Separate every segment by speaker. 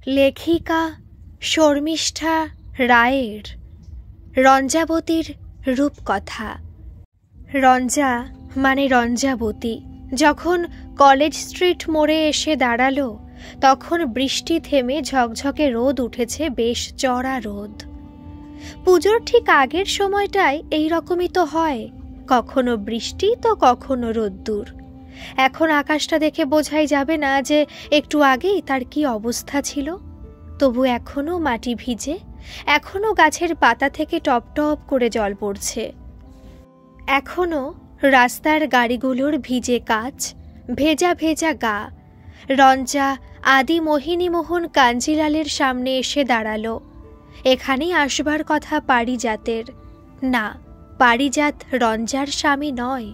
Speaker 1: লেখিকা শর্মিষ্ঠা রায়ের রঞ্জাবতীর রূপকথা। রঞ্জা মানে রঞ্জাবতী যখন কলেজ স্ট্রিট মোড়ে এসে দাঁড়ালো, তখন বৃষ্টি থেমে ঝকঝকে রোদ উঠেছে, বেশ চড়া রোদ। পুজোর ঠিক আগের সময়টায় এই রকমই তো হয়, কখনো বৃষ্টি তো কখনো রোদ্দুর। এখন আকাশটা দেখে বোঝাই যাবে না যে একটু আগেই তার কি অবস্থা ছিল। তবু এখনো মাটি ভিজে, এখনো গাছের পাতা থেকে টপ টপ করে জল পড়ছে, এখনো রাস্তার গাড়িগুলোর ভিজে কাঁচ, ভেজা ভেজা গা। রঞ্জা আদি মোহিনীমোহন কাঞ্জিলালের সামনে এসে দাঁড়ালো। এখানেই আসবার কথা পারিজাতের। না, পারিজাত রঞ্জার স্বামী নয়,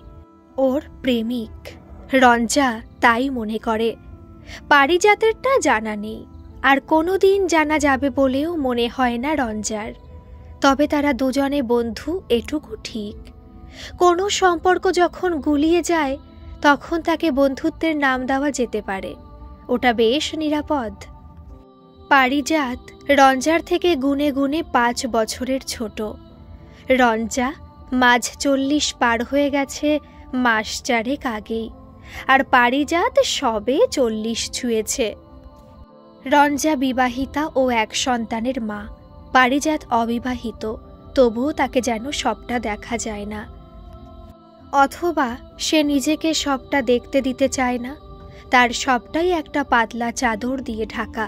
Speaker 1: ওর প্রেমিক। রঞ্জা তাই মনে করে। পারিজাতেরটা জানা নেই, আর কোনোদিন জানা যাবে বলেও মনে হয় না রঞ্জার। তবে তারা দুজনে বন্ধু, এটুকু ঠিক। কোনো সম্পর্ক যখন গুলিয়ে যায়, তখন তাকে বন্ধুত্বের নাম দেওয়া যেতে পারে, ওটা বেশ নিরাপদ। পারিজাত রঞ্জার থেকে গুনে গুনে 5 বছরের ছোট। রঞ্জা মাঝ 40 পার হয়ে গেছে মাস 4 আগেই, আর পারিজাত সবে 40 ছুঁয়েছে। রঞ্জা বিবাহিতা ও এক সন্তানের মা, পারিজাত অবিবাহিত, তবুও তাকে যেন সবটা দেখা যায় না। অথবা সে নিজেকে সবটা দেখতে দিতে চায় না, তার সবটাই একটা পাতলা চাদর দিয়ে ঢাকা।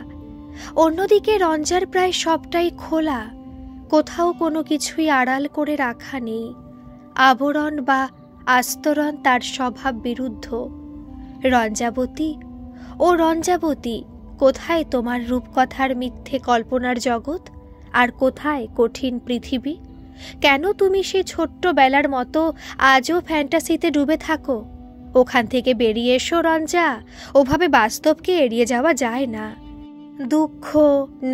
Speaker 1: অন্যদিকে রঞ্জার প্রায় সবটাই খোলা, কোথাও কোনো কিছুই আড়াল করে রাখা নেই। আবরণ বা আস্তরণ তার স্বভাব বিরুদ্ধ। রঞ্জাবতী, ও রঞ্জাবতী, কোথায় তোমার রূপকথার মিথ্যে কল্পনার জগৎ, আর কোথায় কঠিন পৃথিবী? কেন তুমি সে ছোট্টবেলার মতো আজও ফ্যান্টাসিতে ডুবে থাকো? ওখান থেকে বেরিয়ে এসো রঞ্জা, ওভাবে বাস্তবকে এড়িয়ে যাওয়া যায় না। দুঃখ,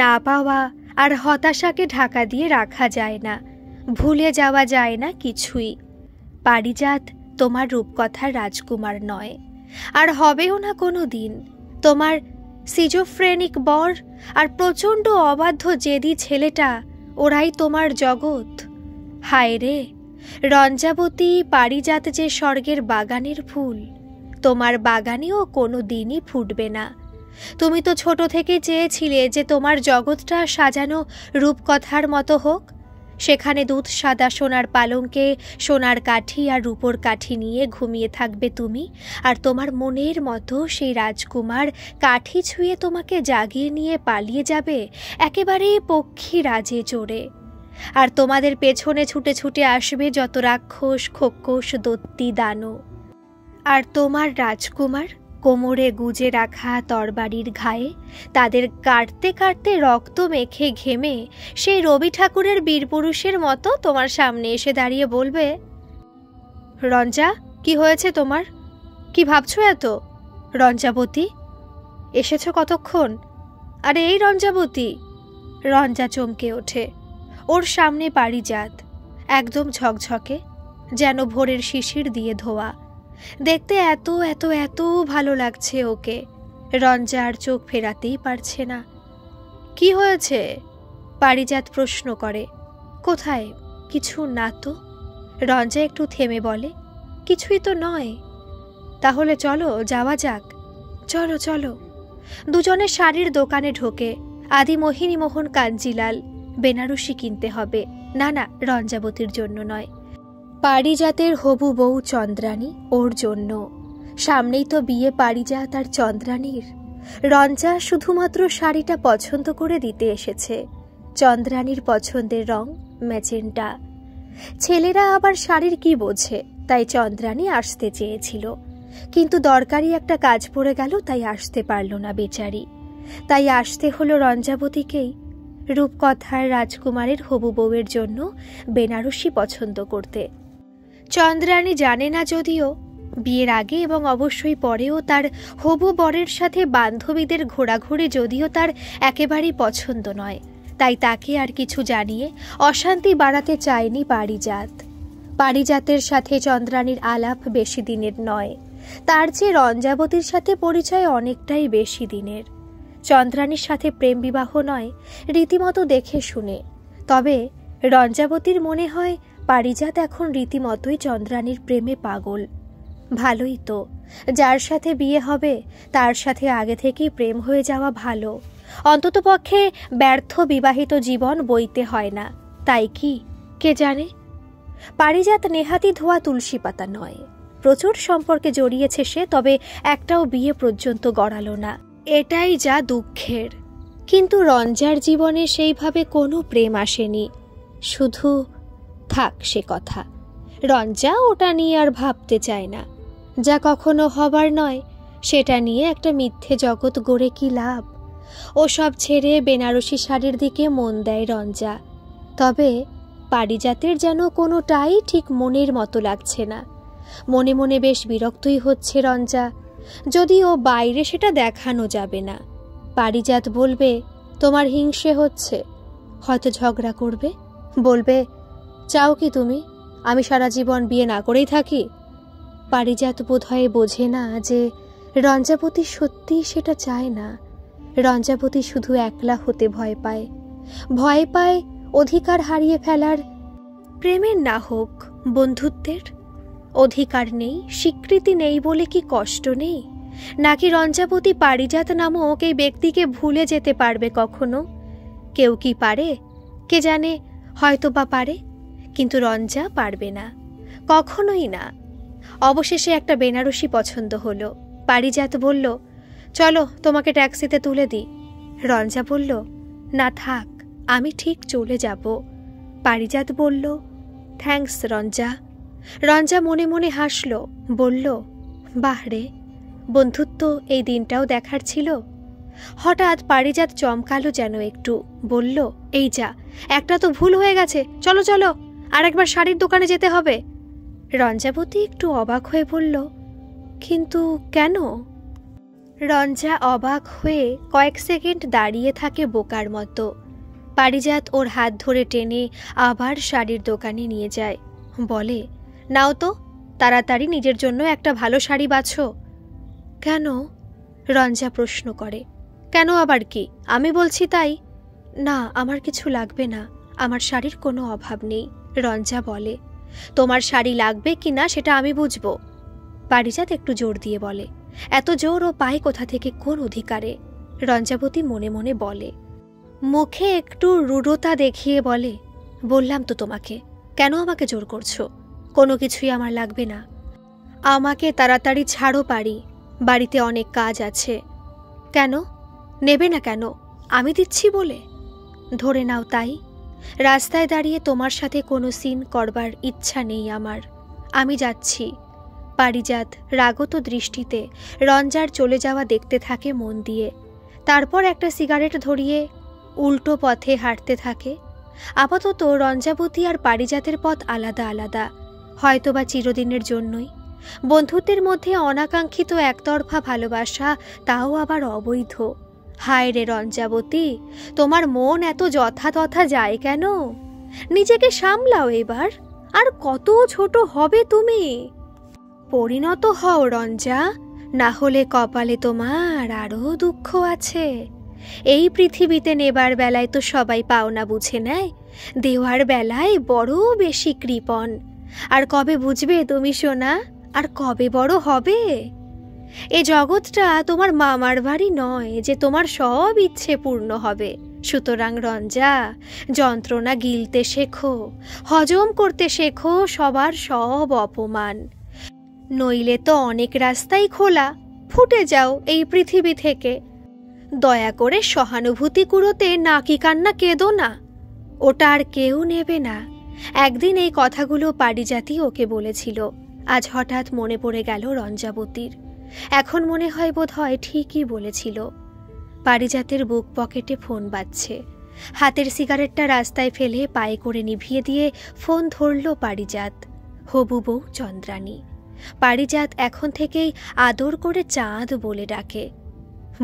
Speaker 1: না পাওয়া আর হতাশাকে ঢাকা দিয়ে রাখা যায় না, ভুলে যাওয়া যায় না কিছুই। পারিজাত তোমার রূপকথার রাজকুমার নয়, আর হবেও না কোনো দিন। তোমার সিজোফ্রেনিক বর আর প্রচণ্ড অবাধ্য জেদি ছেলেটা, ওরাই তোমার জগৎ। হায় রে রঞ্জাবতী, পারিজাত যে স্বর্গের বাগানের ফুল, তোমার বাগানেও কোনো দিনই ফুটবে না। তুমি তো ছোট থেকে চেয়েছিলে যে তোমার জগৎটা সাজানো রূপকথার মতো হোক। সেখানে দুধ সাদা সোনার পালঙ্কে সোনার কাঠি আর রূপোর কাঠি নিয়ে ঘুমিয়ে থাকবে তুমি, আর তোমার মনের মতো সেই রাজকুমার কাঠি ছুঁয়ে তোমাকে জাগিয়ে নিয়ে পালিয়ে যাবে একেবারে পক্ষী রাজে চড়ে। আর তোমাদের পেছনে ছুটে ছুটে আসবে যত রাক্ষস, খোক্কস, দত্তি, দানব। আর তোমার রাজকুমার কোমরে গুজে রাখা তরবারির ঘায়ে তাদের কাটতে কাটতে রক্ত মেখে ঘেমে সেই রবি ঠাকুরের বীরপুরুষের মতো তোমার সামনে এসে দাঁড়িয়ে বলবে, রঞ্জা, কি হয়েছে তোমার? কি ভাবছো এত? রঞ্জাবতী, এসেছো কতক্ষণ? আরে এই রঞ্জাবতী। রঞ্জা চমকে ওঠে। ওর সামনে পারিজাত, একদম ঝকঝকে, যেন ভোরের শিশির দিয়ে ধোয়া। দেখতে এত এত এত ভালো লাগছে ওকে। রঞ্জা আর চোখ ফেরাতেই পারছে না। কি হয়েছে? পারিজাত প্রশ্ন করে। কোথায়? কিছু না তো। রঞ্জা একটু থেমে বলে, কিছুই তো নয়। তাহলে চলো, যাওয়া যাক। চলো চলো। দুজনে শাড়ির দোকানে ঢোকে। আদি মোহিনীমোহন কাঞ্জিলাল, বেনারসি কিনতে হবে। না না, রঞ্জাবতীর জন্য নয়, পারিজাতের হবু বউ চন্দ্রানী, ওর জন্য। সামনেই তো বিয়ে পারিজাত আর চন্দ্রানীর। রঞ্জা শুধুমাত্র শাড়িটা পছন্দ করে দিতে এসেছে। চন্দ্রানীর পছন্দের রং ম্যাজেন্টা। ছেলেরা আবার শাড়ির কি বোঝে, তাই চন্দ্রানী আসতে চেয়েছিল, কিন্তু দরকারি একটা কাজ পড়ে গেল, তাই আসতে পারল না বেচারি। তাই আসতে হলো রঞ্জাবতীকেই, রূপকথার রাজকুমারের হবু বউয়ের জন্য বেনারসি পছন্দ করতে। চন্দ্রানী জানে না যদিও, বিয়ের আগে এবং অবশ্যই পরেও তার হবু বরের সাথে বান্ধবীদের ঘোরাঘুরি যদিও তার একেবারেই পছন্দ নয়, তাই তাকে আর কিছু জানিয়ে অশান্তি বাড়াতে চায়নি পারিজাত। পারিজাতের সাথে চন্দ্রানীর আলাপ বেশি দিনের নয়, তার চেয়ে রঞ্জাবতীর সাথে পরিচয় অনেকটাই বেশি দিনের। চন্দ্রানীর সাথে প্রেম বিবাহ নয়, রীতিমতো দেখে শুনে। তবে রঞ্জাবতীর মনে হয় পারিজাত এখন রীতিমতোই চন্দ্রানীর প্রেমে পাগল। ভালোই তো, যার সাথে বিয়ে হবে তার সাথে আগে থেকেই প্রেম হয়ে যাওয়া ভালো। অন্ততপক্ষে ব্যর্থ বিবাহিত জীবন বইতে হয় না, তাই কি কে জানে। পারিজাত নেহাতি ধোয়া তুলসী পাতা নয়। প্রচুর সম্পর্কে জড়িয়েছে সে, তবে একটাও বিয়ে পর্যন্ত গড়ালো না। এটাই যা দুঃখের। কিন্তু রঞ্জার জীবনে সেইভাবে কোনো প্রেম আসেনি। শুধু থাক সে কথা, রঞ্জা ওটা নিয়ে আর ভাবতে চায় না। যা কখনো হবার নয় সেটা নিয়ে একটা মিথ্যে জগৎ গড়ে কি লাভ। ও সব ছেড়ে বেনারসি শাড়ির দিকে মন দেয় রঞ্জা। তবে পারিজাতের যেন কোনোটাই ঠিক মনের মতো লাগছে না। মনে মনে বেশ বিরক্তই হচ্ছে রঞ্জা, যদিও বাইরে সেটা দেখানো যাবে না। পারিজাত বলবে তোমার হিংসে হচ্ছে, হয়তো ঝগড়া করবে, বলবে চাও কি তুমি আমি সারা জীবন বিয়ে না করেই থাকি। পারিজাত বোধহয় বোঝে না যে রঞ্জাবতী সত্যিই সেটা চায় না। রঞ্জাবতী শুধু একলা হতে ভয় পায়, ভয় পায় অধিকার হারিয়ে ফেলার। প্রেমের না হোক, বন্ধুত্বের অধিকার নেই, স্বীকৃতি নেই বলে কি কষ্ট নেই? নাকি রঞ্জাবতী পারিজাত নামক এই ব্যক্তিকে ভুলে যেতে পারবে কখনো? কেউ কি পারে? কে জানে, হয়তো বা পারে, কিন্তু রঞ্জা পারবে না, কখনোই না। অবশেষে একটা বেনারসি পছন্দ হলো। পারিজাত বলল চলো তোমাকে ট্যাক্সিতে তুলে দিই। রঞ্জা বলল না থাক, আমি ঠিক চলে যাব। পারিজাত বলল থ্যাঙ্কস রঞ্জা। রঞ্জা মনে মনে হাসল, বলল বাহ রে, বন্ধুত্ব এই দিনটাও দেখার ছিল। হঠাৎ পারিজাত চমকালো যেন একটু, বলল এই যা, একটা তো ভুল হয়ে গেছে, চলো চলো আরেকবার শাড়ির দোকানে যেতে হবে। রঞ্জাবতী একটু অবাক হয়ে বলল কিন্তু কেন? রঞ্জা অবাক হয়ে কয়েক সেকেন্ড দাঁড়িয়ে থাকে বোকার মতো। পারিজাত ওর হাত ধরে টেনে আবার শাড়ির দোকানে নিয়ে যায়, বলে নাও তো তাড়াতাড়ি নিজের জন্য একটা ভালো শাড়ি বাছো। কেন? রঞ্জা প্রশ্ন করে। কেন আবার কি, আমি বলছি তাই। না আমার কিছু লাগবে না, আমার শাড়ির কোনো অভাব নেই। রঞ্জা বলে তোমার শাড়ি লাগবে কি না সেটা আমি বুঝবো। পারিজাত একটু জোর দিয়ে বলে এত জোর ও পায় কোথা থেকে, কোন অধিকারে? রঞ্জাবতী মনে মনে বলে, মুখে একটু রূঢ়তা দেখিয়ে বলে বললাম তো তোমাকে, কেন আমাকে জোর করছো? কোনো কিছুই আমার লাগবে না, আমাকে তাড়াতাড়ি ছাড়ো পারি, বাড়িতে অনেক কাজ আছে। কেন নেবে না কেন? আমি দিচ্ছি বলে? ধরে নাও তাই। রাস্তায় দাঁড়িয়ে তোমার সাথে কোনো সিন করবার ইচ্ছা নেই আমার, আমি যাচ্ছি। পারিজাত রাগত দৃষ্টিতে রঞ্জার চলে যাওয়া দেখতে থাকে মন দিয়ে। তারপর একটা সিগারেট ধরিয়ে উল্টো পথে হাঁটতে থাকে। আপাতত রঞ্জাবতী আর পারিজাতের পথ আলাদা আলাদা, হয়তোবা চিরদিনের জন্যই। বন্ধুত্বের মধ্যে অনাকাঙ্ক্ষিত একতরফা ভালোবাসা, তাও আবার অবৈধ। হায় রে রঞ্জাবতী, তোমার মন এত যথাতথা যায় কেন? নিজেকে সামলাও এবার, আর কত ছোট হবে তুমি? পরিণত হও রঞ্জা, না হলে কপালে তোমার আরও দুঃখ আছে। এই পৃথিবীতে নেবার বেলায় তো সবাই পাওনা বুঝে নেয়, দেওয়ার বেলায় বড় বেশি কৃপণ। আর কবে বুঝবে তুমি সোনা, আর কবে বড় হবে? এ জগৎটা তোমার মামার বাড়ি নয় যে তোমার সব ইচ্ছে পূর্ণ হবে। সুতরাং রঞ্জা, যন্ত্রণা গিলতে শেখো, হজম করতে শেখো সবার সব অপমান। নইলে তো অনেক রাস্তাই খোলা, ফুটে যাও এই পৃথিবী থেকে। দয়া করে সহানুভূতি কুড়োতে নাকি কান্না কেঁদো না, ওটা আর কেউ নেবে না। একদিন এই কথাগুলো পারিজাতি ওকে বলেছিল, আজ হঠাৎ মনে পড়ে গেল রঞ্জাবতীর। এখন মনে হয় বোধ হয় ঠিকই বলেছিল। পারিজাতের বুক পকেটে ফোন বাজছে। হাতের সিগারেটটা রাস্তায় ফেলে পায়ে করে নিভিয়ে দিয়ে ফোন ধরল পারিজাত। হবু বউ চন্দ্রানী। পারিজাত এখন থেকেই আদর করে চাঁদ বলে ডাকে।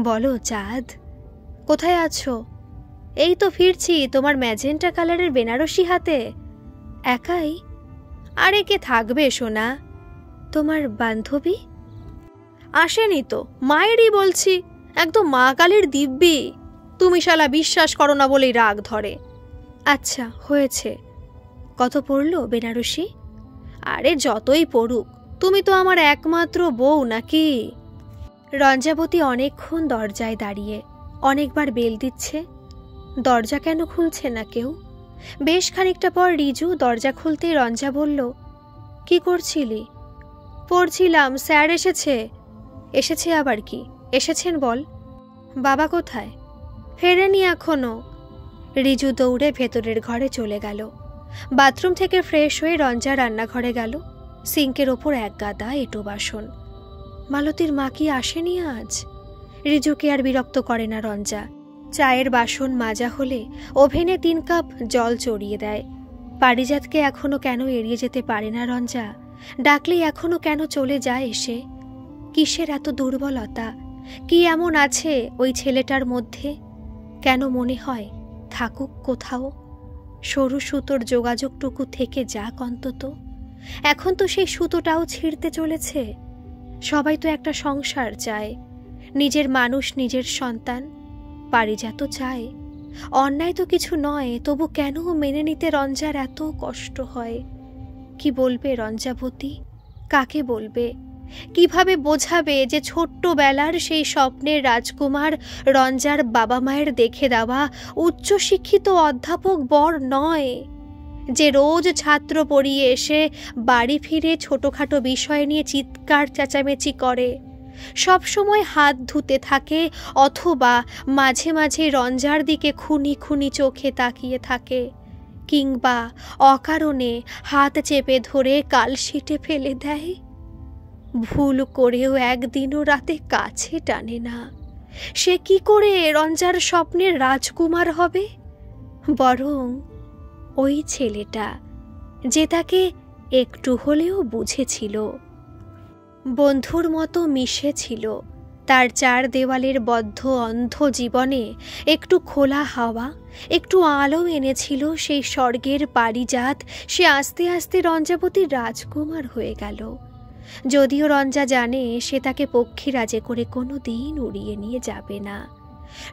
Speaker 1: বলো চাঁদ, কোথায় আছো? এই তো ফিরছি তোমার ম্যাজেন্টা কালারের বেনারসি হাতে। একাই? আরে কে থাকবে সোনা? তোমার বান্ধবী আসেনি তো? মায়েরই বলছি, একদম মা কালীর দিব্যি। তুমি শালা বিশ্বাস করো না বলেই রাগ ধরে। আচ্ছা হয়েছে, কত পড়ল বেনারসি? আরে যতই পড়ুক, তুমি তো আমার একমাত্র বউ নাকি? রঞ্জাবতী অনেকক্ষণ দরজায় দাঁড়িয়ে অনেকবার বেল দিচ্ছে, দরজা কেন খুলছে না কেউ। বেশ খানিকটা পর রিজু দরজা খুলতেই রঞ্জা বলল, কি করছিলি? পড়ছিলাম, স্যার এসেছে। এসেছে আবার কি? এসেছেন বল। বাবা কোথায়? ফেরেনি এখনো। রিজু দৌড়ে ভেতরের ঘরে চলে গেল। বাথরুম থেকে ফ্রেশ হয়ে রঞ্জা রান্নাঘরে গেল। সিঙ্কের ওপর এক গাদা এঁটো বাসন। মালতীর মা কি আসেনি আজ? রিজুকে আর বিরক্ত করে না রঞ্জা। চায়ের বাসন মাজা হলে ওভেনে 3 কাপ জল চড়িয়ে দেয়। পারিজাতকে এখনো কেন এড়িয়ে যেতে পারে না রঞ্জা? ডাকলেই এখনো কেন চলে যায় এসে? কিসের এত দুর্বলতা? কি এমন আছে ওই ছেলেটার মধ্যে? কেন মনে হয় থাকুক কোথাও? সরু সুতোর যোগাযোগটুকু থেকে যাক অন্তত। এখন তো সেই সুতোটাও ছিঁড়তে চলেছে। সবাই তো একটা সংসার চায়, নিজের মানুষ, নিজের সন্তান। পারিজাত চায়। অন্যায় তো কিছু নয়, তবু কেন মেনে নিতে রঞ্জার এত কষ্ট হয়? কি বলবে রঞ্জাবতী? কাকে বলবে? কিভাবে বোঝাবে যে ছোট্টবেলার সেই স্বপ্নের রাজকুমার রঞ্জার বাবা মায়ের দেখে দেওয়া উচ্চশিক্ষিত অধ্যাপক বর নয়, যে রোজ ছাত্র পড়িয়ে এসে বাড়ি ফিরে ছোটখাটো বিষয় নিয়ে চিৎকার চেঁচামেচি করে, সবসময় হাত ধুতে থাকে, অথবা মাঝে মাঝে রঞ্জার দিকে খুনি খুনি চোখে তাকিয়ে থাকে, কিংবা অকারণে হাত চেপে ধরে কালশিটে ফেলে দেয়। ভুল করেও একদিনও রাতে কাছে টানে না। সে কি করে রঞ্জার স্বপ্নের রাজকুমার হবে? বরং ওই ছেলেটা, যে তাকে একটু হলেও বুঝেছিল, বন্ধুর মতো মিশেছিল, তার 4 দেওয়ালের বদ্ধ অন্ধ জীবনে একটু খোলা হাওয়া, একটু আলো এনেছিল সেই স্বর্গের পারিজাত, সে আস্তে আস্তে রঞ্জাবতীর রাজকুমার হয়ে গেল। যদিও রঞ্জা জানে সে তাকে পক্ষীরাজে করে কোনো দিন উড়িয়ে নিয়ে যাবে না।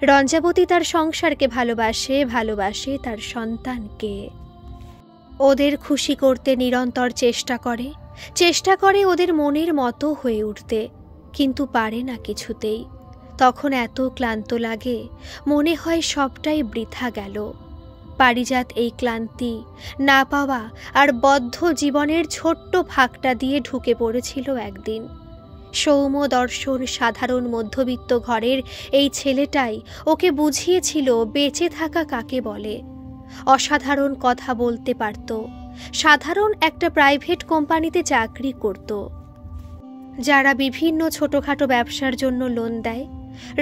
Speaker 1: রঞ্জাবতী তার সংসারকে ভালোবাসে, ভালোবাসে তার সন্তানকে। ওদের খুশি করতে নিরন্তর চেষ্টা করে ওদের মনের মতো হয়ে উঠতে, কিন্তু পারে না কিছুতেই। তখন এত ক্লান্ত লাগে, মনে হয় সবটাই বৃথা গেল। পারিজাত এই ক্লান্তি, না পাওয়া আর বদ্ধ জীবনের ছোট্ট ফাঁকটা দিয়ে ঢুকে পড়েছিল একদিন। সৌম্য দর্শন সাধারণ মধ্যবিত্ত ঘরের এই ছেলেটাই ওকে বুঝিয়েছিল বেঁচে থাকা কাকে বলে। অসাধারণ কথা বলতে পারত, সাধারণ একটা প্রাইভেট কোম্পানিতে চাকরি করত, যারা বিভিন্ন ছোটখাটো ব্যবসার জন্য লোন দেয়।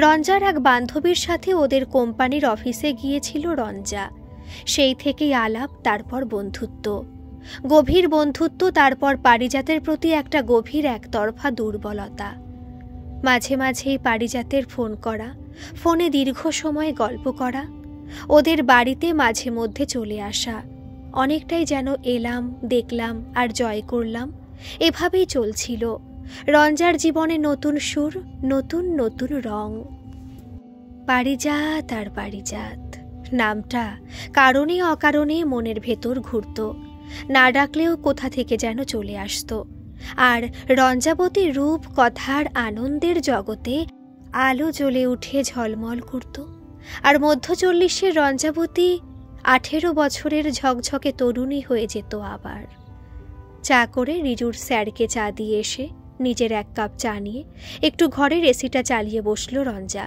Speaker 1: রঞ্জার এক বান্ধবীর সাথে ওদের কোম্পানির অফিসে গিয়েছিল রঞ্জা। সেই থেকেই আলাপ, তারপর বন্ধুত্ব, গভীর বন্ধুত্ব, তারপর পারিজাতের প্রতি একটা গভীর একতরফা দুর্বলতা। মাঝে মাঝেই পারিজাতের ফোন করা, ফোনে দীর্ঘ সময় গল্প করা, ওদের বাড়িতে মাঝে মধ্যে চলে আসা, অনেকটাই যেন এলাম, দেখলাম আর জয় করলাম, এভাবেই চলছিল। রঞ্জার জীবনে নতুন সুর, নতুন নতুন রং। পারিজাত আর পারিজাত নামটা কারণে অকারণে মনের ভেতর ঘুরত, না ডাকলেও কোথা থেকে যেন চলে আসত। আর রঞ্জাবতীর রূপ কথার আনন্দের জগতে আলো জ্বলে উঠে ঝলমল করত। আর মধ্য 40-এর রঞ্জাবতী 18 বছরের ঝকঝকে তরুণী হয়ে যেত আবার। চা করে রিজুর স্যারকে চা দিয়ে এসে নিজের 1 কাপ চা নিয়ে একটু ঘরের এসিটা চালিয়ে বসল রঞ্জা।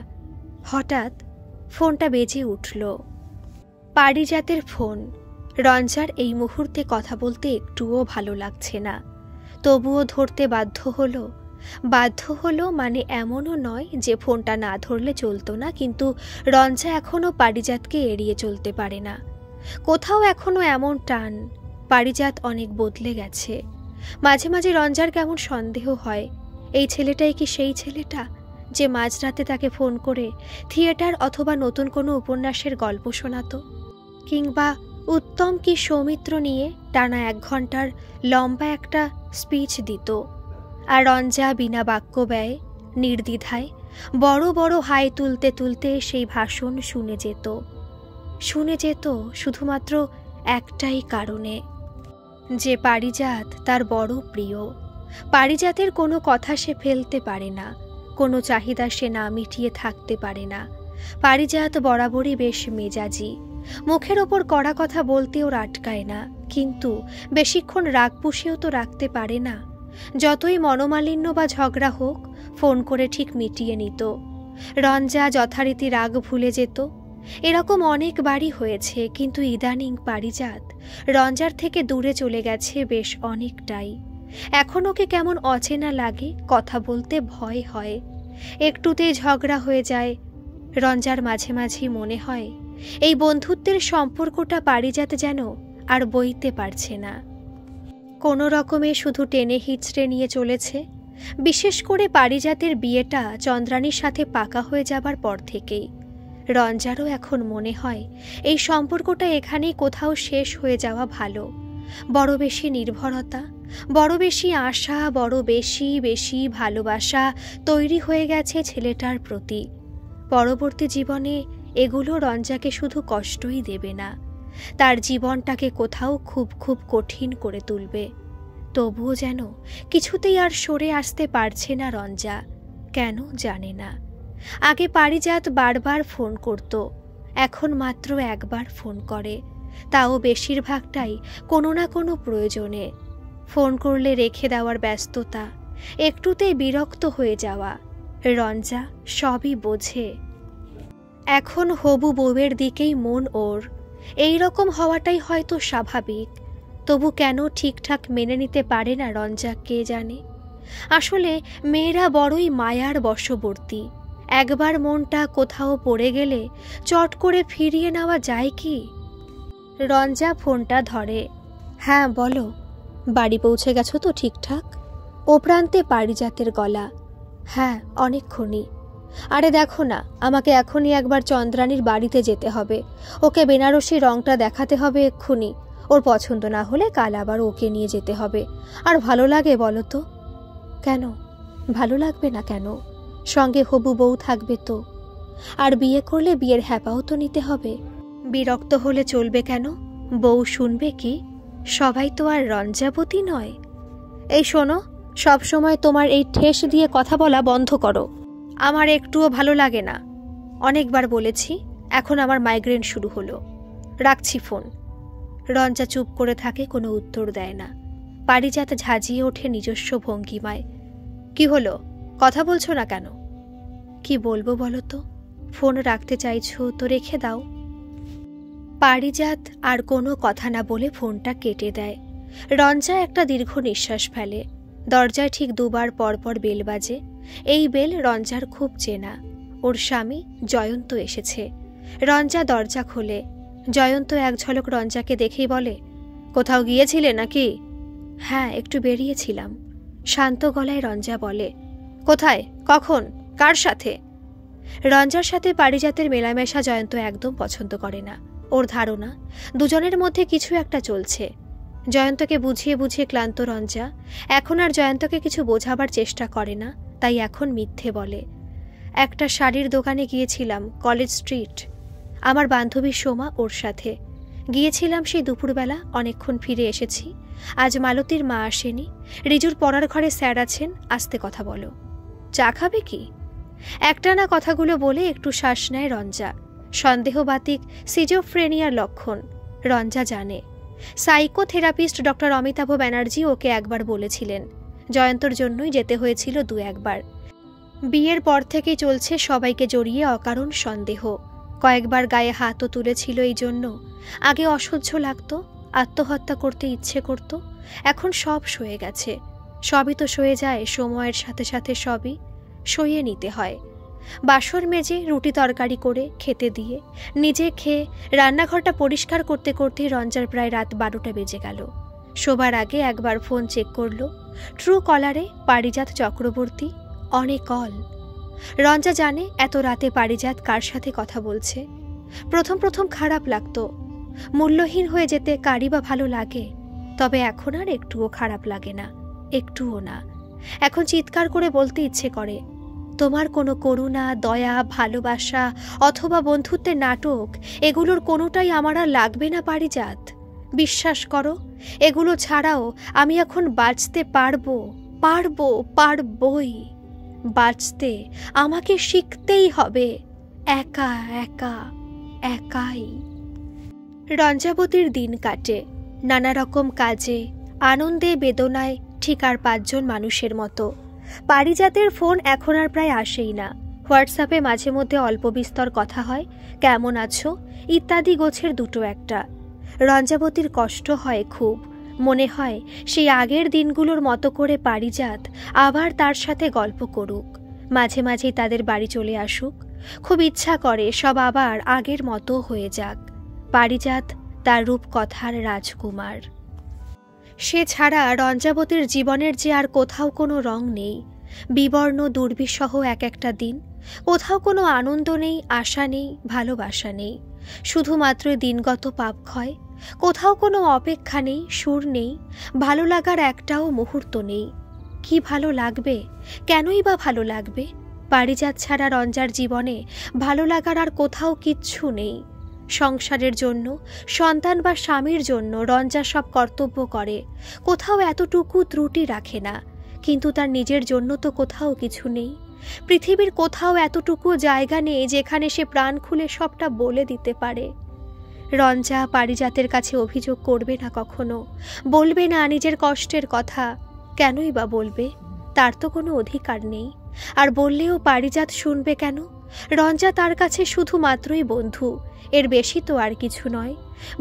Speaker 1: হঠাৎ ফোনটা বেজে উঠল। পারিজাতের ফোন। রঞ্জার এই মুহূর্তে কথা বলতে একটুও ভালো লাগছে না, তবুও ধরতে বাধ্য হলো মানে এমনও নয় যে ফোনটা না ধরলে চলতো না, কিন্তু রঞ্জা এখনও পারিজাতকে এড়িয়ে চলতে পারে না। কোথাও এখনও এমন টান। পারিজাত অনেক বদলে গেছে। মাঝে মাঝে রঞ্জার কেমন সন্দেহ হয়, এই ছেলেটাই কি সেই ছেলেটা যে মাঝরাতে তাকে ফোন করে থিয়েটার অথবা নতুন কোনো উপন্যাসের গল্প শোনাতো, কিংবা উত্তম কি সৌমিত্র নিয়ে টানা 1 ঘন্টার লম্বা একটা স্পিচ দিত, আর রঞ্জা বিনা বাক্য ব্যয়ে নির্দ্বিধায় বড় বড় হাই তুলতে তুলতে সেই ভাষণ শুনে যেত শুধুমাত্র একটাই কারণে, যে পারিজাত তার বড় প্রিয়। পারিজাতের কোনো কথা সে ফেলতে পারে না, কোনো চাহিদা সে না মিটিয়ে থাকতে পারে না। পারিজাত বরাবরই বেশ মেজাজি, মুখের ওপর কড়া কথা বলতেও আটকায় না, কিন্তু বেশিক্ষণ রাগ পুষেও তো রাখতে পারে না। যতই মনোমালিন্য বা ঝগড়া হোক ফোন করে ঠিক মিটিয়ে নিত। রঞ্জা যথারীতি রাগ ভুলে যেত। এরকম অনেকবারই হয়েছে, কিন্তু ইদানিং পারিজাত রঞ্জার থেকে দূরে চলে গেছে বেশ অনেকটাই। এখন ওকে কেমন অচেনা লাগে, কথা বলতে ভয় হয়। একটুতেই ঝগড়া হয়ে যায়। রঞ্জার মাঝে মাঝে মনে হয় এই বন্ধুত্বের সম্পর্কটা পারিজাত যেন আর বইতে পারছে না, কোনো রকমে শুধু টেনে হিচড়ে নিয়ে চলেছে। বিশেষ করে পারিজাতের বিয়েটা চন্দ্রানীর সাথে পাকা হয়ে যাবার পর থেকেই রঞ্জারও এখন মনে হয় এই সম্পর্কটা এখানেই কোথাও শেষ হয়ে যাওয়া ভালো। বড় বেশি নির্ভরতা, বড় বেশি আশা, বড় বেশি বেশি ভালোবাসা তৈরি হয়ে গেছে ছেলেটার প্রতি। পরবর্তী জীবনে এগুলো রঞ্জাকে শুধু কষ্টই দেবে না, তার জীবনটাকে কোথাও খুব খুব কঠিন করে তুলবে। তবুও যেন কিছুতেই আর সরে আসতে পারছে না রঞ্জা, কেন জানে না। আগে পারিজাত বারবার ফোন করত, এখন মাত্র একবার ফোন করে, তাও বেশিরভাগটাই কোনো না কোনো প্রয়োজনে। ফোন করলে রেখে দেওয়ার ব্যস্ততা, একটুতেই বিরক্ত হয়ে যাওয়া, রঞ্জা সবই বোঝে। এখন হবু বউয়ের দিকেই মন ওর। এই রকম হওয়াটাই হয়তো স্বাভাবিক, তবু কেন ঠিকঠাক মেনে নিতে পারে না রঞ্জা কে জানে। আসলে মেয়েরা বড়ই মায়ার বশবর্তী। একবার মনটা কোথাও পড়ে গেলে চট করে ফিরিয়ে নেওয়া যায় কি? রঞ্জা ফোনটা ধরে। হ্যাঁ বলো, বাড়ি পৌঁছে গেছো তো ঠিকঠাক? ও প্রান্তে পারিজাতের গলা। হ্যাঁ অনেকক্ষণই। আরে দেখো না, আমাকে এখনই একবার চন্দ্রানীর বাড়িতে যেতে হবে। ওকে বেনারসি রংটা দেখাতে হবে এক্ষুনি। ওর পছন্দ না হলে কাল আবার ওকে নিয়ে যেতে হবে। আর ভালো লাগে বলো তো? কেন ভালো লাগবে না কেন? সঙ্গে হবু বউ থাকবে তো। আর বিয়ে করলে বিয়ের হ্যাপাও তো নিতে হবে। বিরক্ত হলে চলবে কেন? বউ শুনবে কি? সবাই তো আর রঞ্জাবতী নয়। এই শোনো, সবসময় তোমার এই ঠেস দিয়ে কথা বলা বন্ধ করো। আমার একটুও ভালো লাগে না। অনেকবার বলেছি, এখন আমার মাইগ্রেন শুরু হলো। রাখছি ফোন। রঞ্জা চুপ করে থাকে, কোনো উত্তর দেয় না। পারিজাত ঝাঁঝিয়ে ওঠে নিজস্ব ভঙ্গিমায়। কি হলো, কথা বলছো না কেন? কি বলবো বলো তো? ফোন রাখতে চাইছো তো রেখে দাও। পারিজাত আর কোনো কথা না বলে ফোনটা কেটে দেয়। রঞ্জা একটা দীর্ঘ নিঃশ্বাস ফেলে। দরজায় ঠিক দুবার পরপর বেল বাজে। এই বেল রঞ্জার খুব চেনা। ওর স্বামী জয়ন্ত এসেছে। রঞ্জা দরজা খোলে। জয়ন্ত এক ঝলক রঞ্জাকে দেখেই বলে, কোথাও গিয়েছিলে নাকি? হ্যাঁ, একটু বেরিয়েছিলাম। শান্ত গলায় রঞ্জা বলে। কোথায়, কখন, কার সাথে? রঞ্জার সাথে পারিজাতের মেলামেশা জয়ন্ত একদম পছন্দ করে না। ওর ধারণা দুজনের মধ্যে কিছু একটা চলছে। জয়ন্তকে বুঝিয়ে বুঝিয়ে ক্লান্ত রঞ্জা এখন আর জয়ন্তকে কিছু বোঝাবার চেষ্টা করে না, তাই এখন মিথ্যে বলে। একটা শাড়ির দোকানে গিয়েছিলাম, কলেজ স্ট্রিট। আমার বান্ধবী সোমা ওর সাথে গিয়েছিলাম। সেই দুপুরবেলা অনেকক্ষণ ফিরে এসেছি। আজ মালতীর মা আসেনি। রিজুর পড়ার ঘরে স্যার আছেন, আসতে কথা বলো। চা খাবে কি? একটানা কথাগুলো বলে একটু শ্বাস নেয় রঞ্জা। সন্দেহবাতিক সিজোফ্রেনিয়ার লক্ষণ রঞ্জা জানে। সাইকোথেরাপিস্ট ডক্টর অমিতাভ ব্যানার্জি ওকে একবার বলেছিলেন। জয়ন্তর জন্যই যেতে হয়েছিল দু একবার। বিয়ের পর থেকেই চলছে সবাইকে জড়িয়ে অকারণ সন্দেহ। কয়েকবার গায়ে হাতও তুলেছিল এই জন্য। আগে অসহ্য লাগতো, আত্মহত্যা করতে ইচ্ছে করত। এখন সব সয়ে গেছে। সবই তো সয়ে যায়, সময়ের সাথে সাথে সবই সইয়ে নিতে হয়। বাসর মেজে রুটি তরকারি করে খেতে দিয়ে নিজে খেয়ে রান্নাঘরটা পরিষ্কার করতে করতে রঞ্জার প্রায় রাত 12টা বেজে গেল। শোবার আগে একবার ফোন চেক করল। ট্রু কলারে পারিজাত চক্রবর্তী, অনেক কল। রঞ্জা জানে এত রাতে পারিজাত কার সাথে কথা বলছে। প্রথম প্রথম খারাপ লাগতো, মূল্যহীন হয়ে যেতে কারই বা ভালো লাগে। তবে এখন আর একটুও খারাপ লাগে না, একটুও না। এখন চিৎকার করে বলতে ইচ্ছে করে, তোমার কোনো করুণা, দয়া, ভালোবাসা অথবা বন্ধুত্বের নাটক এগুলোর কোনোটাই আমার আর লাগবে না পারিজাত। বিশ্বাস করো, এগুলো ছাড়াও আমি এখন বাঁচতে পারবই। বাঁচতে আমাকে শিখতেই হবে, একা একা, একাই। রঞ্জাবতীর দিন কাটে নানা রকম কাজে, আনন্দে, বেদনায়, ঠিক আর 5 জন মানুষের মতো। পারিজাতের ফোন এখন আর প্রায় আসেই না। হোয়াটসঅ্যাপে মাঝে মধ্যে অল্প বিস্তর কথা হয়, কেমন আছো ইত্যাদি গোছের 2টো একটা। রঞ্জাবতীর কষ্ট হয় খুব, মনে হয় সেই আগের দিনগুলোর মতো করে পারিজাত আবার তার সাথে গল্প করুক, মাঝে মাঝেই তাদের বাড়ি চলে আসুক। খুব ইচ্ছা করে সব আবার আগের মতো হয়ে যাক। পারিজাত তার রূপকথার রাজকুমার। সে ছাড়া রঞ্জাবতীর জীবনের যে আর কোথাও কোনো রং নেই। বিবর্ণ দুর্বিষহ এক একটা দিন, কোথাও কোনো আনন্দ নেই, আশা নেই, ভালোবাসা নেই, শুধুমাত্র দিনগত পাপক্ষয়। কোথাও কোনো অপেক্ষা নেই, সুর নেই, ভালো লাগার একটাও মুহূর্ত নেই। কি ভালো লাগবে? কেনই বা ভালো লাগবে? পারিজাত ছাড়া রঞ্জার জীবনে ভালো লাগার আর কোথাও কিচ্ছু নেই। সংসারের জন্য, সন্তান বা স্বামীর জন্য রঞ্জা সব কর্তব্য করে, কোথাও এতটুকু ত্রুটি রাখে না। কিন্তু তার নিজের জন্য তো কোথাও কিছু নেই। পৃথিবীর কোথাও এতটুকু জায়গা নেই যেখানে সে প্রাণ খুলে সবটা বলে দিতে পারে। রঞ্জা পারিজাতের কাছে অভিযোগ করবে না কখনো, বলবে না নিজের কষ্টের কথা। কেনই বা বলবে? তার তো কোনো অধিকার নেই। আর বললেও পারিজাত শুনবে কেন? রঞ্জা তার কাছে শুধুমাত্রই বন্ধু, এর বেশি তো আর কিছু নয়।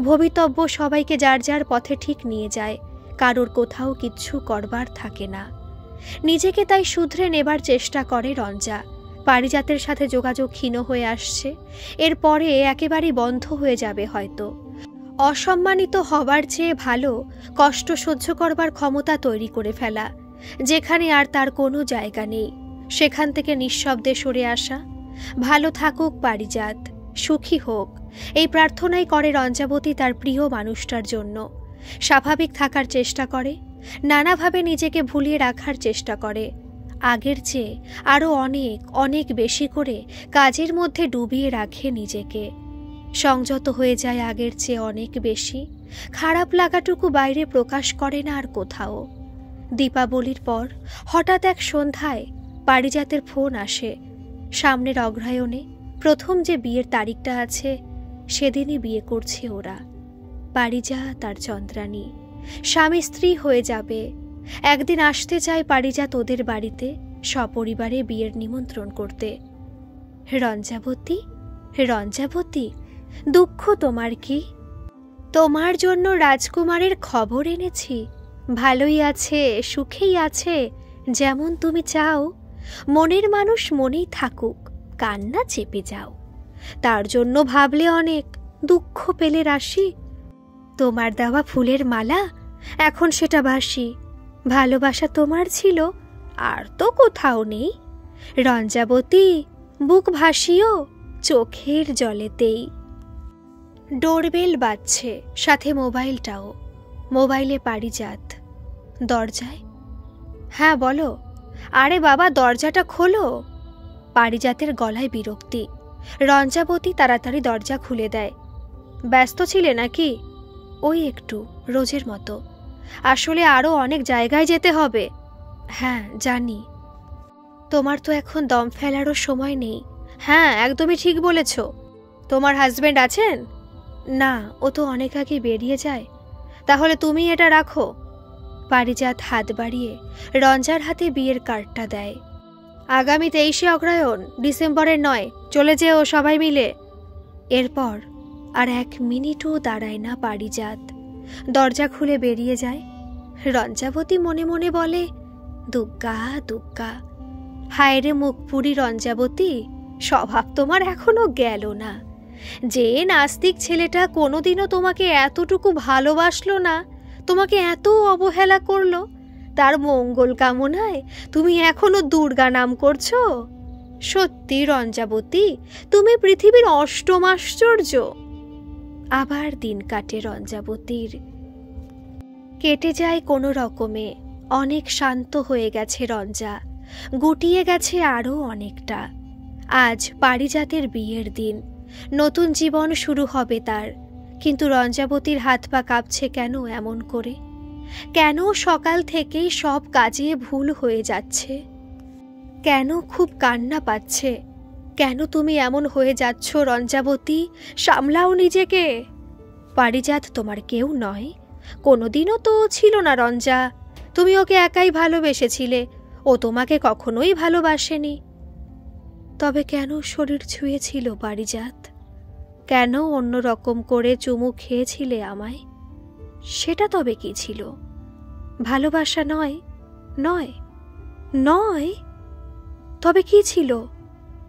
Speaker 1: ভবিতব্য সবাইকে যার যার পথে ঠিক নিয়ে যায়, কারোর কোথাও কিচ্ছু করবার থাকে না। নিজেকে তাই শুধরে নেবার চেষ্টা করে রঞ্জা। পারিজাতের সাথে যোগাযোগ ক্ষীণ হয়ে আসছে, এরপরে একেবারেই বন্ধ হয়ে যাবে হয়তো। অসম্মানিত হবার চেয়ে ভালো কষ্ট সহ্য করবার ক্ষমতা তৈরি করে ফেলা, যেখানে আর তার কোনো জায়গা নেই, সেখান থেকে নিঃশব্দে সরে আসা। ভালো থাকুক পারিজাত, সুখী হোক, এই প্রার্থনাই করে রঞ্জাবতী তার প্রিয় মানুষটার জন্য। স্বাভাবিক থাকার চেষ্টা করে, নানাভাবে নিজেকে ভুলিয়ে রাখার চেষ্টা করে, আগের চেয়ে আরও অনেক অনেক বেশি করে কাজের মধ্যে ডুবিয়ে রাখে নিজেকে। সংযত হয়ে যায় আগের চেয়ে অনেক বেশি, খারাপ লাগাটুকু বাইরে প্রকাশ করে না আর কোথাও। দীপাবলির পর হঠাৎ এক সন্ধ্যায় পারিজাতের ফোন আসে। সামনের অগ্রহায়ণে প্রথম যে বিয়ের তারিখটা আছে, সেদিনই বিয়ে করছে ওরা। পারিজাত আর চন্দ্রানী স্বামী স্ত্রী হয়ে যাবে। একদিন আসতে চায় পারিজাত ওদের বাড়িতে সপরিবারে বিয়ের নিমন্ত্রণ করতে। রঞ্জাবতী, রঞ্জাবতী, দুঃখ তোমার কি? তোমার জন্য রাজকুমারের খবর এনেছি। ভালোই আছে, সুখেই আছে, যেমন তুমি চাও। মনের মানুষ মনেই থাকুক, কান্না চেপে যাও। তার জন্য ভাবলে অনেক, দুঃখ পেলে রাশি। তোমার দেওয়া ফুলের মালা, এখন সেটা বাসি। ভালোবাসা তোমার ছিল, আর তো কোথাও নেই। রঞ্জাবতী, বুক ভাসিও চোখের জলেতেই। ডোরবেল বাজছে, সাথে মোবাইলটাও। মোবাইলে পারিজাত। দরজায়, হ্যাঁ বলো। আরে বাবা, দরজাটা খোলো। পারিজাতের গলায় বিরক্তি। রঞ্জাবতী তাড়াতাড়ি দরজা খুলে দেয়। ব্যস্ত ছিলে নাকি? ওই একটু, রোজের মতো। আসলে আরও অনেক জায়গায় যেতে হবে। হ্যাঁ জানি। তোমার তো এখন দম ফেলারও সময় নেই। হ্যাঁ একদমই ঠিক বলেছ। তোমার হাজবেন্ড আছেন? না, ও তো অনেক আগে বেরিয়ে যায়। তাহলে তুমি এটা রাখো। পারিজাত হাত বাড়িয়ে রঞ্জার হাতে বিয়ের কার্ডটা দেয়। আগামী 23শে অগ্রহায়ণ, ডিসেম্বরের 9, চলে যেও সবাই মিলে। এরপর আর 1 মিনিটও দাঁড়ায় না পারিজাত, দরজা খুলে বেরিয়ে যায়। রঞ্জাবতী মনে মনে বলে, দুগ্গা দুগ্গা। হায়রে মুখপুরি রঞ্জাবতী, স্বভাব তোমার এখনো গেল না। যে নাস্তিক ছেলেটা কোনোদিনও তোমাকে এতটুকু ভালোবাসলো না, তোমাকে এত অবহেলা করলো, তার মঙ্গল কামনায় তুমি এখনো দুর্গা নাম করছো। সত্যি রঞ্জাবতী, তুমি পৃথিবীর অষ্টম আশ্চর্য। আবার দিন কাটে রঞ্জাবতীর। কেটে যায় কোনো রকমে। অনেক শান্ত হয়ে গেছে রঞ্জা। গুটিয়ে গেছে আরও অনেকটা। আজ পারিজাতের বিয়ের দিন, নতুন জীবন শুরু হবে তার। কিন্তু রঞ্জাবতীর হাত পা কাঁপছে কেন এমন করে? কেন সকাল থেকেই সব কাজে ভুল হয়ে যাচ্ছে? কেন খুব কান্না পাচ্ছে? কেন তুমি এমন হয়ে যাচ্ছ রঞ্জাবতী? সামলাও নিজেকে। পারিজাত তোমার কেউ নয়, কোনোদিনও তো ছিল না রঞ্জা। তুমি ওকে একাই ভালোবেসেছিলে, ও তোমাকে কখনোই ভালোবাসেনি। তবে কেন শরীর ছুঁয়েছিল পারিজাত? কেন অন্য রকম করে চুমু খেয়েছিলে আমায়? সেটা তবে কি ছিল? ভালোবাসা নয়? নয় নয়? তবে কি ছিল?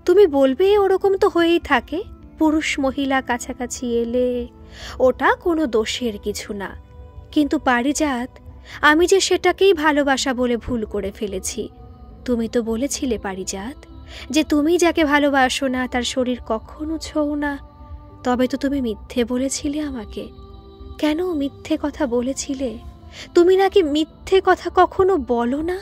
Speaker 1: তুমি বলবে ওরকম তো হয়েই থাকে, পুরুষ মহিলা কাছাকাছি এলে ওটা কোনো দোষের কিছু না। কিন্তু পারিজাত, আমি যে সেটাকেই ভালোবাসা বলে ভুল করে ফেলেছি। তুমি তো বলেছিলে পারিজাত যে তুমি যাকে ভালোবাসো না তার শরীর কখনো ছোঁও না। তবে তো তুমি মিথ্যে বলেছিলে আমাকে। কেন মিথ্যে কথা বলেছিলে? তুমি নাকি মিথ্যে কথা কখনো বলো না।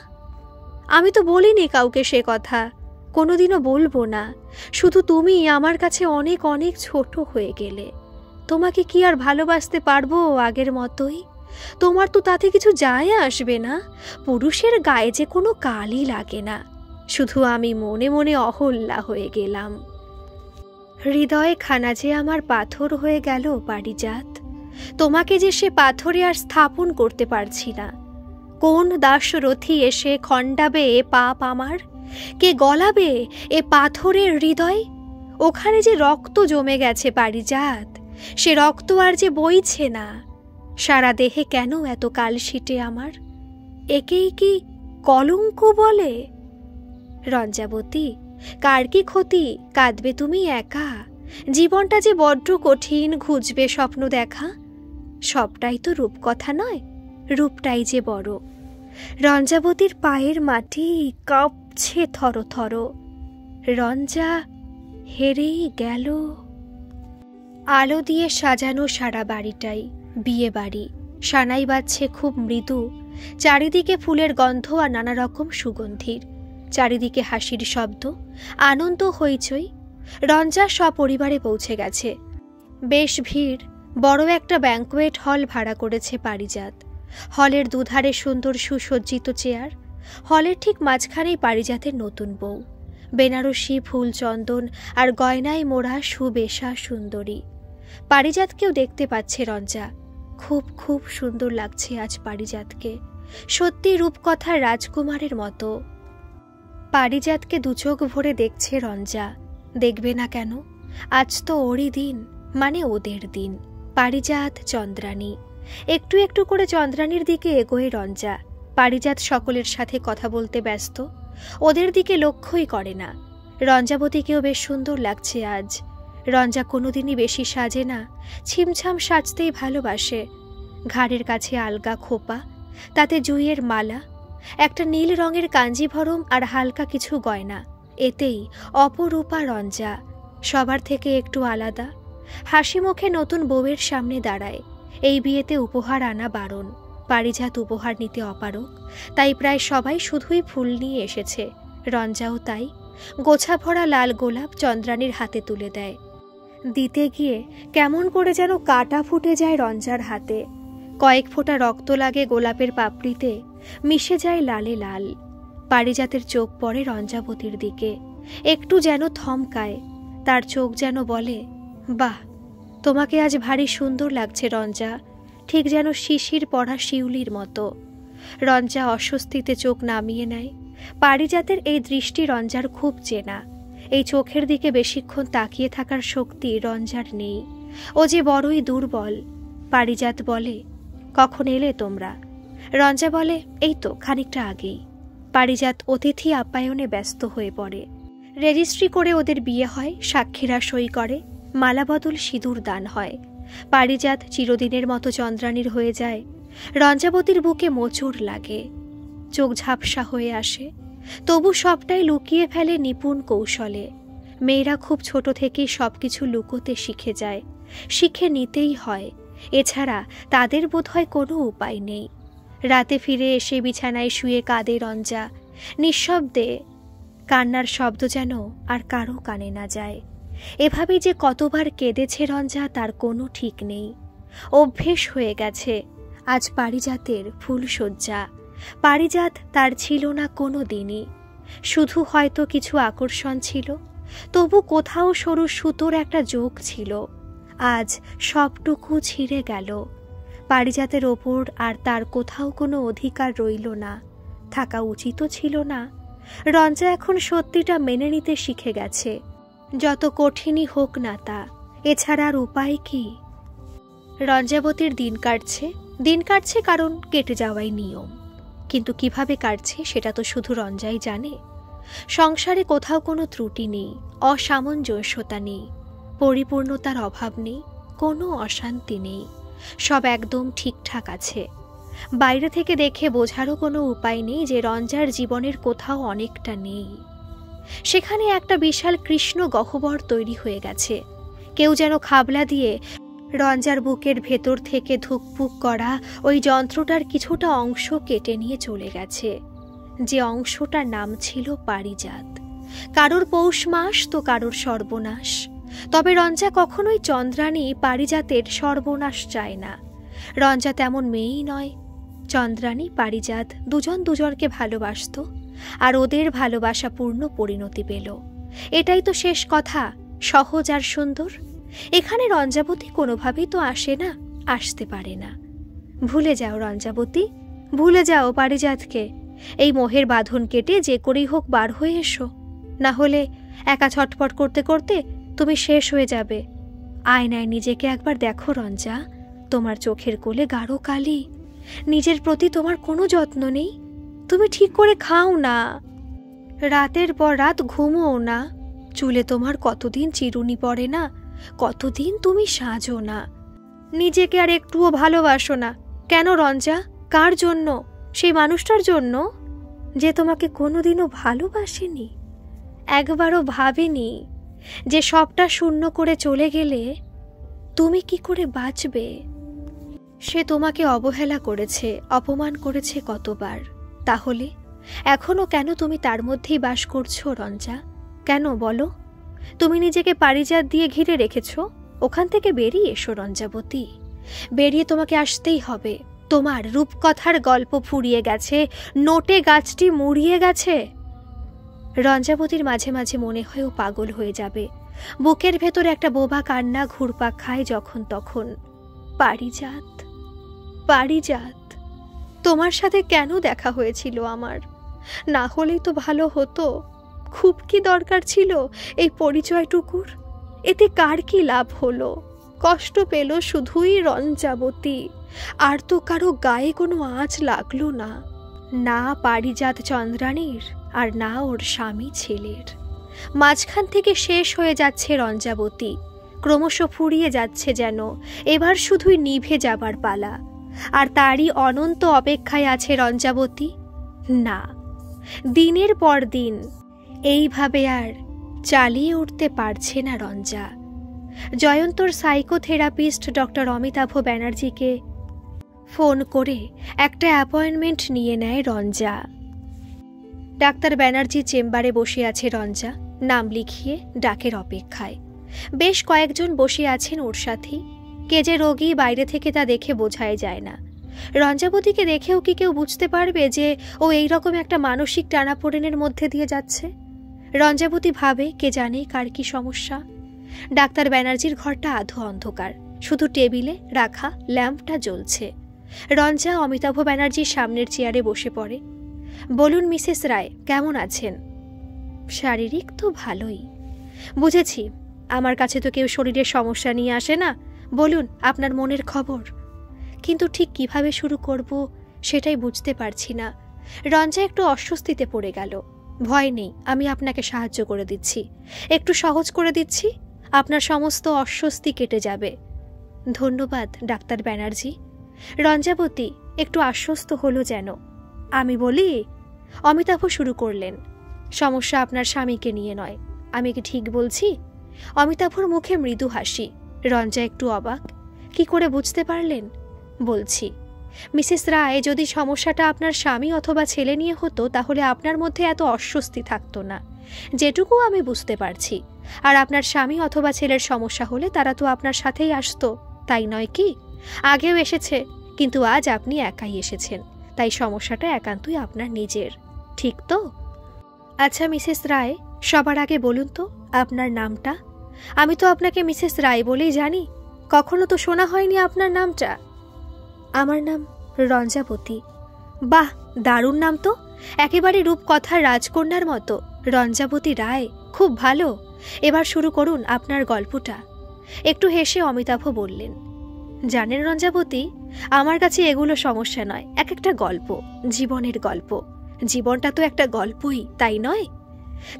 Speaker 1: আমি তো বলিনি কাউকে সে কথা, কোনোদিনও বলবো না। শুধু তুমি আমার কাছে অনেক অনেক ছোট হয়ে গেলে। তোমাকে কি আর ভালোবাসতে পারবো আগের মতোই? তোমার তো তাতে কিছু যায় আসবে না। পুরুষের গায়ে যে কোনো কালই লাগে না। শুধু আমি মনে মনে অহল্যা হয়ে গেলাম। হৃদয় খানা যে আমার পাথর হয়ে গেল পারিজাত। তোমাকে যে সে পাথরে আর স্থাপন করতে পারছি না। কোন দাসরথী এসে খণ্ডাবে এ পাপ আমার? কে গলাবে এ পাথরের হৃদয়? ওখানে যে রক্ত জমে গেছে পারিজাত, সে রক্ত আর যে বইছে না। সারা দেহে কেন এত কালশিটে আমার? একেই কি কলঙ্ক বলে? রঞ্জাবতী, কার কি ক্ষতি? কাঁদবে তুমি একা? জীবনটা যে বড্ড কঠিন, ঘুচবে স্বপ্ন দেখা। সবটাই তো রূপকথা নয়, রূপটাই যে বড়। রঞ্জাবতীর পায়ের মাটি কাঁপছে থর থর। রঞ্জা হেরেই গেল। আলো দিয়ে সাজানো সারা বাড়িটাই বিয়ে বাড়ি। সানাই বাজছে খুব মৃদু। চারিদিকে ফুলের গন্ধ আর নানা রকম সুগন্ধির। চারিদিকে হাসির শব্দ, আনন্দ হইচই। রঞ্জা সপরিবারে পৌঁছে গেছে। বেশ ভিড়। বড় একটা ব্যাঙ্কোয়েট হল ভাড়া করেছে পারিজাত। হলের দুধারে সুন্দর সুসজ্জিত চেয়ার। হলের ঠিক মাঝখানেই পারিজাতের নতুন বউ, বেনারসি ফুল চন্দন আর গয়নায় মোড়া সুবেশা সুন্দরী। পারিজাতকেও দেখতে পাচ্ছে রঞ্জা। খুব খুব সুন্দর লাগছে আজ পারিজাতকে, সত্যি রূপকথার রাজকুমারের মতো। পারিজাতকে দুচোখ ভরে দেখছে রঞ্জা। দেখবে না কেন? আজ তো ওরই দিন, মানে ওদের দিন। পারিজাত, চন্দ্রানী। একটু একটু করে চন্দ্রানীর দিকে এগোয় রঞ্জা। পারিজাত সকলের সাথে কথা বলতে ব্যস্ত, ওদের দিকে লক্ষ্যই করে না। রঞ্জাবতীকেও বেশ সুন্দর লাগছে আজ। রঞ্জা কোনোদিনই বেশি সাজে না, ছিমছাম সাজতেই ভালোবাসে। ঘাড়ের কাছে আলগা খোপা, তাতে জুঁইয়ের মালা, একটা নীল রঙের কাঞ্জিভরম আর হালকা কিছু গয়না। এতেই অপরূপা রঞ্জা, সবার থেকে একটু আলাদা। হাসি মুখে নতুন বউয়ের সামনে দাঁড়ায়। এই বিয়েতে উপহার আনা বারণ। পারিজাত উপহার নিতে অপারগ, তাই প্রায় সবাই শুধুই ফুল নিয়ে এসেছে। রঞ্জাও তাই। গোছা ভরা লাল গোলাপ চন্দ্রানীর হাতে তুলে দেয়। দিতে গিয়ে কেমন করে যেন কাটা ফুটে যায় রঞ্জার হাতে। কয়েক ফোঁটা রক্ত লাগে গোলাপের পাপড়িতে, মিশে যায় লালে লাল। পারিজাতের চোখ পড়ে রঞ্জাবতীর দিকে, একটু যেন থমকায়। তার চোখ যেন বলে, বাহ, তোমাকে আজ ভারী সুন্দর লাগছে রঞ্জা, ঠিক যেন শিশির পড়া শিউলির মতো। রঞ্জা অস্বস্তিতে চোখ নামিয়ে নেয়। পারিজাতের এই দৃষ্টি রঞ্জার খুব চেনা। এই চোখের দিকে বেশিক্ষণ তাকিয়ে থাকার শক্তি রঞ্জার নেই। ও যে বড়ই দুর্বল। পারিজাত বলে, কখন এলে তোমরা? রঞ্জা বলে, এই তো খানিকটা আগেই। পারিজাত অতিথি আপ্যায়নে ব্যস্ত হয়ে পড়ে। রেজিস্ট্রি করে ওদের বিয়ে হয়, সাক্ষীরা সই করে, মালাবদল সিঁদুর দান হয়। পারিজাত চিরদিনের মতো চন্দ্রানীর হয়ে যায়। রঞ্জাবতীর বুকে মোচড় লাগে, চোখ ঝাপসা হয়ে আসে। তবু সবটাই লুকিয়ে ফেলে নিপুণ কৌশলে। মেয়েরা খুব ছোট থেকেই সবকিছু লুকোতে শিখে যায়, শিখে নিতেই হয়। এছাড়া তাদের বোধহয় কোনো উপায় নেই। রাতে ফিরে এসে বিছানায় শুয়ে কাঁদে রঞ্জা। নিঃশব্দে, কান্নার শব্দ যেন আর কারো কানে না যায়। এভাবেই যে কতবার কেঁদেছে রঞ্জা তার কোনো ঠিক নেই। অভ্যেস হয়ে গেছে। আজ পারিজাতের ফুলশয্যা। পারিজাত তার ছিল না কোনো দিনই, শুধু হয়তো কিছু আকর্ষণ ছিল, তবু কোথাও সরু সুতোর একটা যোগ ছিল। আজ সবটুকু ছিঁড়ে গেল। পারিজাতের ওপর আর তার কোথাও কোনো অধিকার রইল না, থাকা উচিতও ছিল না। রঞ্জা এখন সত্যিটা মেনে নিতে শিখে গেছে, যত কঠিনই হোক না তা। এছাড়া আর উপায় কি? রঞ্জাবতীর দিন কাটছে কারণ কেটে যাওয়াই নিয়ম। কিন্তু কিভাবে কাটছে সেটা তো শুধু রঞ্জাই জানে। সংসারে কোথাও কোনো ত্রুটি নেই, অসামঞ্জস্যতা নেই, পরিপূর্ণতার অভাব নেই, কোনো অশান্তি নেই, সব একদম ঠিকঠাক আছে। বাইরে থেকে দেখে বোঝারও কোনো উপায় নেই যে রঞ্জার জীবনের কোথাও অনেকটা নেই। সেখানে একটা বিশাল কৃষ্ণ গহ্বর তৈরি হয়ে গেছে। কেউ যেন খাবলা দিয়ে রঞ্জার বুকের ভেতর থেকে ধুকপুক করা ওই যন্ত্রটার কিছুটা অংশ কেটে নিয়ে চলে গেছে, যে অংশটার নাম ছিল পারিজাত। কারোর পৌষ মাস তো কারোর সর্বনাশ। তবে রঞ্জা কখনোই চন্দ্রাণী পারিজাতের সর্বনাশ চায় না। রঞ্জা তেমন মেয়েই নয়। চন্দ্রাণী পারিজাত দুজন দুজনকে ভালোবাসত, আর ওদের ভালোবাসা পূর্ণ পরিণতি পেল। এটাই তো শেষ কথা, সহজ আর সুন্দর। এখানে রঞ্জাবতী কোনোভাবেই তো আসে না, আসতে পারে না। ভুলে যাও রঞ্জাবতী, ভুলে যাও পারিজাতকে। এই মোহের বাঁধন কেটে যে করেই হোক বার হয়ে এসো, না হলে একা ছটপট করতে করতে তুমি শেষ হয়ে যাবে। আয়নায় নিজেকে একবার দেখো রঞ্জা, তোমার চোখের কোলে গাঢ় কালি। নিজের প্রতি তোমার কোনো যত্ন নেই। তুমি ঠিক করে খাও না, রাতের পর রাত ঘুমোও না। চুলে তোমার কতদিন চিরুনি পড়ে না, কতদিন তুমি সাজো না। নিজেকে আর একটুও ভালোবাসো না। কেন রঞ্জা? কার জন্য? সেই মানুষটার জন্য যে তোমাকে কোনোদিনও ভালোবাসেনি, একবারও ভাবেনি যে সবটা শূন্য করে চলে গেলে তুমি কি করে বাঁচবে। সে তোমাকে অবহেলা করেছে, অপমান করেছে কতবার। তাহলে এখনো কেন তুমি তার মধ্যেই বাস করছো রঞ্জা? কেন বলো? তুমি নিজেকে পারিজাত দিয়ে ঘিরে রেখেছ। ওখান থেকে বেরিয়ে এসো রঞ্জাবতী, বেরিয়ে তোমাকে আসতেই হবে। তোমার রূপকথার গল্প ফুরিয়ে গেছে, নোটে গাছটি মুড়িয়ে গেছে। রঞ্জাবতীর মাঝে মাঝে মনে হয় ও পাগল হয়ে যাবে। বুকের ভেতর একটা বোবা কান্না ঘুরপাক খায় যখন তখন। পারিজাত, পারিজাত, তোমার সাথে কেন দেখা হয়েছিল আমার? না হলেই তো ভালো হতো। খুব কি দরকার ছিল এই পরিচয়টুকুর? এতে কার কি লাভ হলো? কষ্ট পেল শুধুই রঞ্জাবতী, আর তো কারো গায়ে কোনো আঁচ লাগলো না, না পারিজাত চন্দ্রাণীর আর না ওর স্বামী ছেলের। মাঝখান থেকে শেষ হয়ে যাচ্ছে রঞ্জাবতী, ক্রমশ ফুরিয়ে যাচ্ছে যেন। এবার শুধুই নিভে যাবার পালা, আর তারই অনন্ত অপেক্ষায় আছে রঞ্জাবতী। না, দিনের পর দিন এইভাবে আর চালিয়ে উঠতে পারছে না রঞ্জা। জয়ন্তর সাইকোথেরাপিস্ট ডক্টর অমিতাভ ব্যানার্জিকে ফোন করে একটা অ্যাপয়েন্টমেন্ট নিয়ে নেয় রঞ্জা। ডাক্তার ব্যানার্জি চেম্বারে বসে আছে রঞ্জা, নাম লিখিয়ে ডাকের অপেক্ষায়। বেশ কয়েকজন বসে আছেন ওর সাথেই। কে যে রোগী বাইরে থেকে তা দেখে বোঝাই যায় না। রঞ্জাবতীকে দেখেও কি কেউ বুঝতে পারবে যে ও এইরকম একটা মানসিক টানাপোড়েনের মধ্যে দিয়ে যাচ্ছে? রঞ্জাবতী ভাবে কে জানে কার কি সমস্যা। ডাক্তার ব্যানার্জির ঘরটা আধো অন্ধকার, শুধু টেবিলে রাখা ল্যাম্পটা জ্বলছে। রঞ্জা অমিতাভ ব্যানার্জির সামনের চেয়ারে বসে পড়ে। বলুন মিসেস রায়, কেমন আছেন? শারীরিক তো ভালোই। বুঝেছি, আমার কাছে তো কেউ শরীরের সমস্যা নিয়ে আসে না। বলুন আপনার মনের খবর। কিন্তু ঠিক কিভাবে শুরু করব সেটাই বুঝতে পারছি না। রঞ্জা একটু অস্বস্তিতে পড়ে গেল। ভয় নেই, আমি আপনাকে সাহায্য করে দিচ্ছি, একটু সহজ করে দিচ্ছি, আপনার সমস্ত অস্বস্তি কেটে যাবে। ধন্যবাদ ডাক্তার ব্যানার্জি। রঞ্জাবতী একটু আশ্বস্ত হলো যেন। আমি বলি, অমিতাভ শুরু করলেন, সমস্যা আপনার স্বামীকে নিয়ে নয়। আমি কি ঠিক বলছি? অমিতাভর মুখে মৃদু হাসি। রঞ্জা একটু অবাক, কি করে বুঝতে পারলেন? বলছি, মিসেস রায়, যদি সমস্যাটা আপনার স্বামী অথবা ছেলে নিয়ে হতো তাহলে আপনার মধ্যে এত অস্বস্তি থাকতো না, যেটুকু আমি বুঝতে পারছি। আর আপনার স্বামী অথবা ছেলের সমস্যা হলে তারা তো আপনার সাথেই আসতো, তাই নয় কি? আগেও এসেছে, কিন্তু আজ আপনি একাই এসেছেন, তাই সমস্যাটা একান্তই আপনার নিজের, ঠিক তো? আচ্ছা মিসেস রায়, সবার আগে বলুন তো আপনার নামটা। আমি তো আপনাকে মিসেস রায় বলেই জানি, কখনো তো শোনা হয়নি আপনার নামটা। আমার নাম রঞ্জাবতী। বাহ, দারুণ নাম তো, একেবারে রূপকথার রাজকন্যার মতো। রঞ্জাবতী রায়, খুব ভালো। এবার শুরু করুন আপনার গল্পটা। একটু হেসে অমিতাভ বললেন, জানেন রঞ্জাবতী, আমার কাছে এগুলো সমস্যা নয়, এক একটা গল্প, জীবনের গল্প। জীবনটা তো একটা গল্পই, তাই নয়?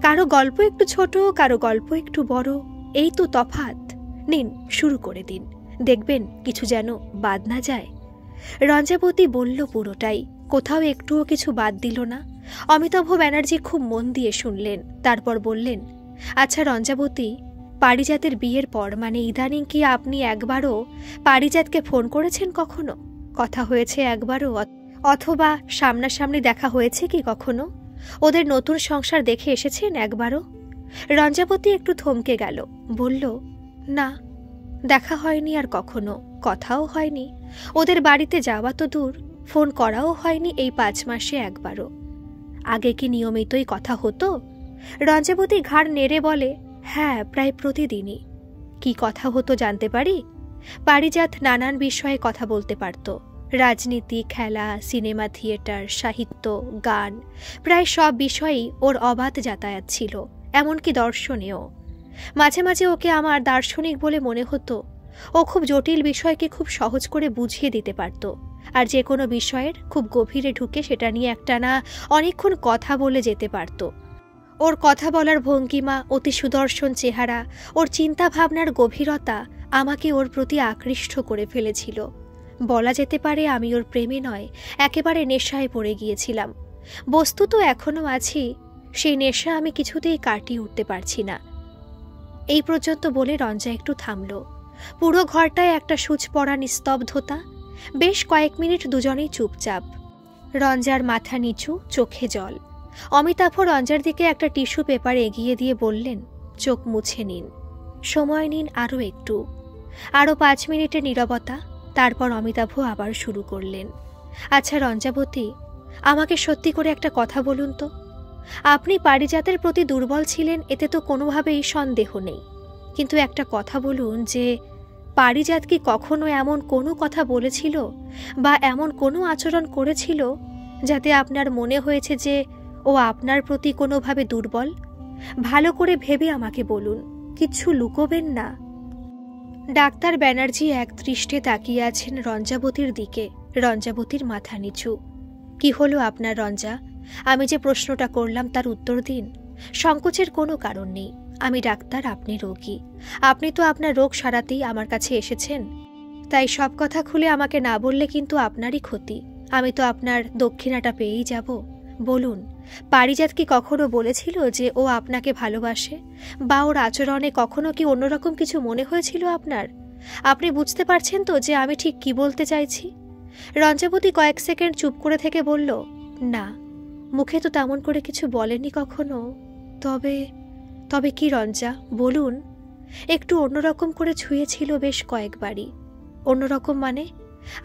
Speaker 1: কারো গল্প একটু ছোট, কারো গল্প একটু বড়, এই তো তফাৎ। নিন, শুরু করে দিন, দেখবেন কিছু যেন বাদ না যায়। রঞ্জাবতী বলল পুরোটাই, কোথাও একটুও কিছু বাদ দিল না। অমিতাভ ব্যানার্জি খুব মন দিয়ে শুনলেন, তারপর বললেন, আচ্ছা রঞ্জাবতী, পারিজাতের বিয়ের পর মানে ইদানিং কি আপনি একবারও পারিজাতকে ফোন করেছেন কখনো? কথা হয়েছে একবারও? অথবা সামনাসামনি দেখা হয়েছে কি কখনো? ওদের নতুন সংসার দেখে এসেছেন একবারও? রঞ্জাবতী একটু থমকে গেল, বলল, না, দেখা হয়নি আর কখনো, কথাও হয়নি। ওদের বাড়িতে যাওয়া তো দূর, ফোন করাও হয়নি এই 5 মাসে একবারও। আগে কি নিয়মিতই কথা হতো? রঞ্জাবতী ঘাড় নেড়ে বলে, হ্যাঁ, প্রায় প্রতিদিনই। কি কথা হতো জানতে পারি? পারিজাত নানান বিষয়ে কথা বলতে পারত, রাজনীতি, খেলা, সিনেমা, থিয়েটার, সাহিত্য, গান, প্রায় সব বিষয়েই ওর অবাধ যাতায়াত ছিল, এমনকি দর্শনেও। মাঝে মাঝে ওকে আমার দার্শনিক বলে মনে হতো। ও খুব জটিল বিষয়কে খুব সহজ করে বুঝিয়ে দিতে পারত, আর যে কোনো বিষয়ের খুব গভীরে ঢুকে সেটা নিয়ে একটানা অনেকক্ষণ কথা বলে যেতে পারত। ওর কথা বলার ভঙ্গিমা, অতি সুদর্শন চেহারা, ওর চিন্তা ভাবনার গভীরতা আমাকে ওর প্রতি আকৃষ্ট করে ফেলেছিল। বলা যেতে পারে আমি ওর প্রেমে নয়, একেবারে নেশায় পড়ে গিয়েছিলাম। বস্তুত এখনও আছি, সেই নেশা আমি কিছুতেই কাটিয়ে উঠতে পারছি না। এই পর্যন্ত বলে রঞ্জা একটু থামল। পুরো ঘরটায় একটা সূচ পড়া নিস্তব্ধতা। বেশ কয়েক মিনিট দুজনেই চুপচাপ। রঞ্জার মাথা নিচু, চোখে জল। অমিতাভ রঞ্জার দিকে একটা টিস্যু পেপার এগিয়ে দিয়ে বললেন, চোখ মুছে নিন, সময় নিন আরও একটু। আরও 5 মিনিটের নীরবতা। তারপর অমিতাভ আবার শুরু করলেন, আচ্ছা রঞ্জাবতী, আমাকে সত্যি করে একটা কথা বলুন তো। আপনি পারিজাতের প্রতি দুর্বল ছিলেন, এতে তো কোনোভাবেই সন্দেহ নেই, কিন্তু একটা কথা বলুন যে পারিজাত কি কখনো এমন কোনো কথা বলেছিল বা এমন কোনো আচরণ করেছিল যাতে আপনার মনে হয়েছে যে ও আপনার প্রতি কোনোভাবে দুর্বল? ভালো করে ভেবে আমাকে বলুন, কিচ্ছু লুকোবেন না। ডাক্তার ব্যানার্জি এক দৃষ্টে তাকিয়ে আছেন রঞ্জাবতীর দিকে। রঞ্জাবতীর মাথা নিচু। কি হলো আপনার রঞ্জা? আমি যে প্রশ্নটা করলাম তার উত্তর দিন। সংকোচের কোনো কারণ নেই। আমি ডাক্তার, আপনি রোগী। আপনি তো আপনার রোগ সারাতেই আমার কাছে এসেছেন, তাই সব কথা খুলে আমাকে না বললে কিন্তু আপনারই ক্ষতি। আমি তো আপনার দক্ষিণাটা পেয়েই যাব। বলুন, পারিজাত কি কখনো বলেছিল যে ও আপনাকে ভালোবাসে, বা ওর আচরণে কখনো কি অন্যরকম কিছু মনে হয়েছিল আপনার? আপনি বুঝতে পারছেন তো যে আমি ঠিক কি বলতে চাইছি? রঞ্জাবতী কয়েক সেকেন্ড চুপ করে থেকে বলল, না, মুখে তো তেমন করে কিছু বলেনি কখনো। তবে তবে কি রঞ্জা, বলুন। একটু অন্যরকম করে ছুঁয়েছিল বেশ কয়েকবারই। অন্যরকম মানে?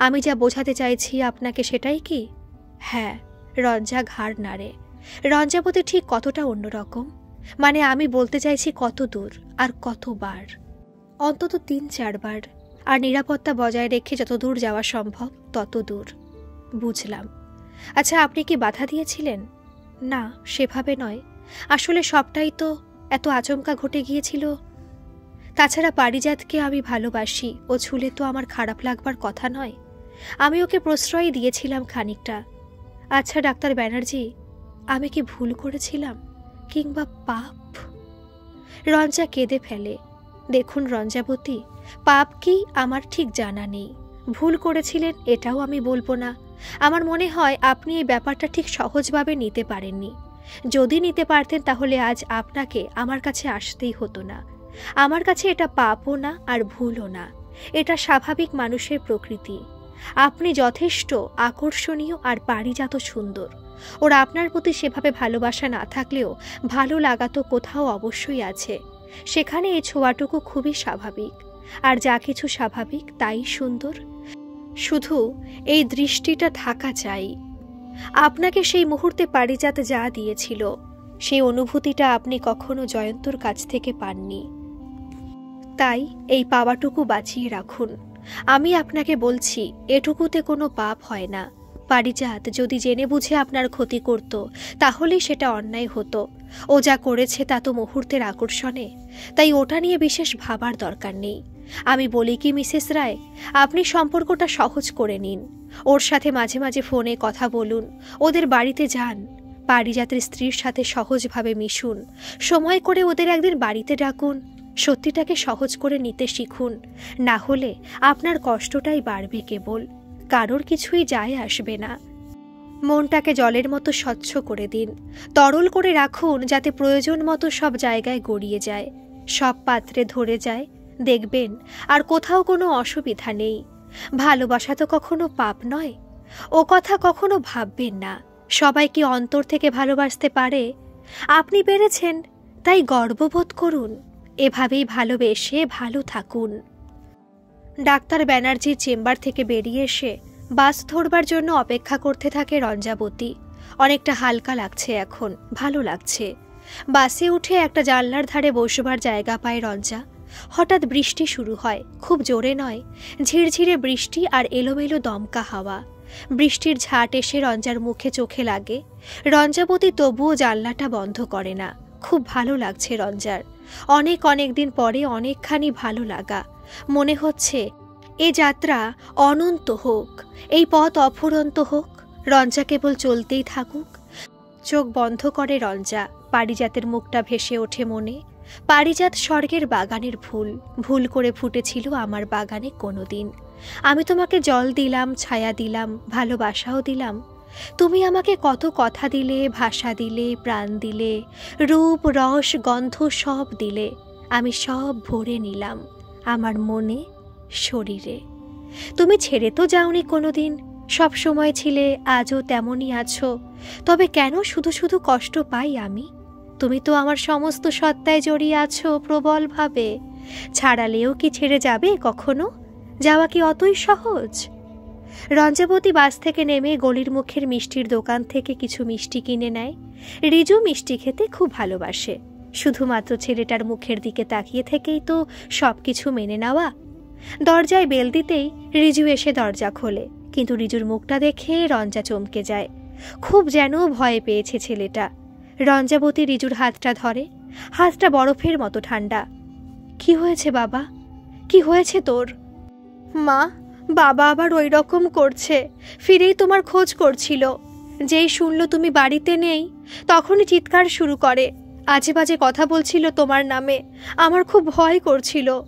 Speaker 1: আমি যা বোঝাতে চাইছি আপনাকে সেটাই কি? হ্যাঁ। রঞ্জা ঘাড় নাড়ে। রঞ্জাবতী ঠিক কতটা অন্যরকম? মানে আমি বলতে চাইছি কত দূর আর কতবার? অন্তত 3-4 বার, আর নিরাপত্তা বজায় রেখে যত দূর যাওয়া সম্ভব তত দূর। বুঝলাম। আচ্ছা, আপনি কি বাধা দিয়েছিলেন? না, সেভাবে নয়। আসলে সবটাই তো এত আচমকা ঘটে গিয়েছিল। তাছাড়া পারিজাতকে আমি ভালোবাসি, ও ছুলে তো আমার খারাপ লাগবার কথা নয়। আমি ওকে প্রশ্রয় দিয়েছিলাম খানিকটা। আচ্ছা ডাক্তার ব্যানার্জি, আমি কি ভুল করেছিলাম কিংবা পাপ? রঞ্জা কেঁদে ফেলে। দেখুন রঞ্জাবতী, পাপ কি আমার ঠিক জানা নেই। ভুল করেছিলেন এটাও আমি বলবো না। আমার মনে হয় আপনি এই ব্যাপারটা ঠিক সহজভাবে নিতে পারেননি। যদি নিতে পারতেন তাহলে আজ আপনাকে আমার কাছে আসতেই হতো না। আমার কাছে এটা পাপও না আর ভুলও না। এটা স্বাভাবিক মানুষের প্রকৃতি। আপনি যথেষ্ট আকর্ষণীয় আর পারিজাত সুন্দর। ওর আপনার প্রতি সেভাবে ভালোবাসা না থাকলেও ভালো লাগা তো কোথাও অবশ্যই আছে। সেখানে এই ছোঁয়াটুকু খুবই স্বাভাবিক। আর যা কিছু স্বাভাবিক তাই সুন্দর। শুধু এই দৃষ্টিটা থাকা চাই। আপনাকে সেই মুহূর্তে পারিজাত যা দিয়েছিল, সেই অনুভূতিটা আপনি কখনো জয়ন্তর কাছ থেকে পাননি। তাই এই পাওয়াটুকু বাঁচিয়ে রাখুন। আমি আপনাকে বলছি, এটুকুতে কোনো পাপ হয় না। পারিজাত যদি জেনে বুঝে আপনার ক্ষতি করত, তাহলেই সেটা অন্যায় হতো। ও যা করেছে তা তো মুহূর্তের আকর্ষণে, তাই ওটা নিয়ে বিশেষ ভাবার দরকার নেই। আমি বলি কি মিসেস রায়, আপনি সম্পর্কটা সহজ করে নিন। ওর সাথে মাঝে মাঝে ফোনে কথা বলুন, ওদের বাড়িতে যান, পারিজাতের স্ত্রীর সাথে সহজভাবে মিশুন, সময় করে ওদের একদিন বাড়িতে ডাকুন। সত্যিটাকে সহজ করে নিতে শিখুন, না হলে আপনার কষ্টটাই বাড়বে কেবল, কারোর কিছুই যায় আসবে না। মনটাকে জলের মতো স্বচ্ছ করে দিন, তরল করে রাখুন, যাতে প্রয়োজন মতো সব জায়গায় গড়িয়ে যায়, সব পাত্রে ধরে যায়। দেখবেন আর কোথাও কোনো অসুবিধা নেই। ভালোবাসা তো কখনো পাপ নয়, ও কথা কখনো ভাববেন না। সবাই কি অন্তর থেকে ভালোবাসতে পারে? আপনি পেরেছেন, তাই গর্ববোধ করুন। এভাবেই ভালোবেসে ভালো থাকুন। ডাক্তার ব্যানার্জির চেম্বার থেকে বেরিয়ে এসে বাস ধরবার জন্য অপেক্ষা করতে থাকে রঞ্জাবতী। অনেকটা হালকা লাগছে এখন, ভালো লাগছে। বাসে উঠে একটা জানলার ধারে বসবার জায়গা পায় রঞ্জা। হঠাৎ বৃষ্টি শুরু হয়, খুব জোরে নয়, ঝিরঝিরে বৃষ্টি আর এলোমেলো দমকা হাওয়া। বৃষ্টির ঝাঁট এসে রঞ্জার মুখে চোখে লাগে। রঞ্জাবতী তবুও জানলাটা বন্ধ করে না। খুব ভালো লাগছে রঞ্জার। অনেক অনেক দিন পরে অনেকখানি ভালো লাগা। মনে হচ্ছে এ যাত্রা অনন্ত হোক, এই পথ অফুরন্ত হোক, রঞ্জা কেবল চলতেই থাকুক। চোখ বন্ধ করে রঞ্জা। পারিজাতের মুখটা ভেসে ওঠে মনে। পারিজাত স্বর্গের বাগানের ফুল, ভুল করে ফুটেছিল আমার বাগানে কোনোদিন। আমি তোমাকে জল দিলাম, ছায়া দিলাম, ভালোবাসাও দিলাম। তুমি আমাকে কত কথা দিলে, ভাষা দিলে, প্রাণ দিলে, রূপ রস গন্ধ সব দিলে। আমি সব ভরে নিলাম আমার মনে, শরীরে। তুমি ছেড়ে তো যাওনি কোনোদিন, সব সময় ছিলে, আজও তেমনই আছো। তবে কেন শুধু শুধু কষ্ট পাই আমি? তুমি তো আমার সমস্ত সত্তায় জড়িয়ে আছো প্রবলভাবে। ছাড়ালেও কি ছেড়ে যাবে কখনো? যাওয়া কি অতই সহজ? রঞ্জাবতী বাস থেকে নেমে গলির মুখের মিষ্টির দোকান থেকে কিছু মিষ্টি কিনে নেয়। রিজু মিষ্টি খেতে খুব ভালোবাসে। শুধুমাত্র ছেলেটার মুখের দিকে তাকিয়ে থেকেই তো সবকিছু মেনে নেওয়া। দরজায় বেল দিতেই রিজু এসে দরজা খোলে, কিন্তু রিজুর মুখটা দেখে রঞ্জা চমকে যায়। খুব যেন ভয় পেয়েছে ছেলেটা। রঞ্জাবতী রিজুর হাতটা ধরে। হাতটা বরফের মতো ঠান্ডা। কি হয়েছে বাবা? কি হয়েছে তোর? মা, বাবা আবার ওই রকম করছে। ফিরেই তোমার খোঁজ করছিল। যেই শুনল তুমি বাড়িতে নেই, তখনই চিৎকার শুরু করে। আজে বাজে কথা বলছিল তোমার নামে। আমার খুব ভয় করছিল।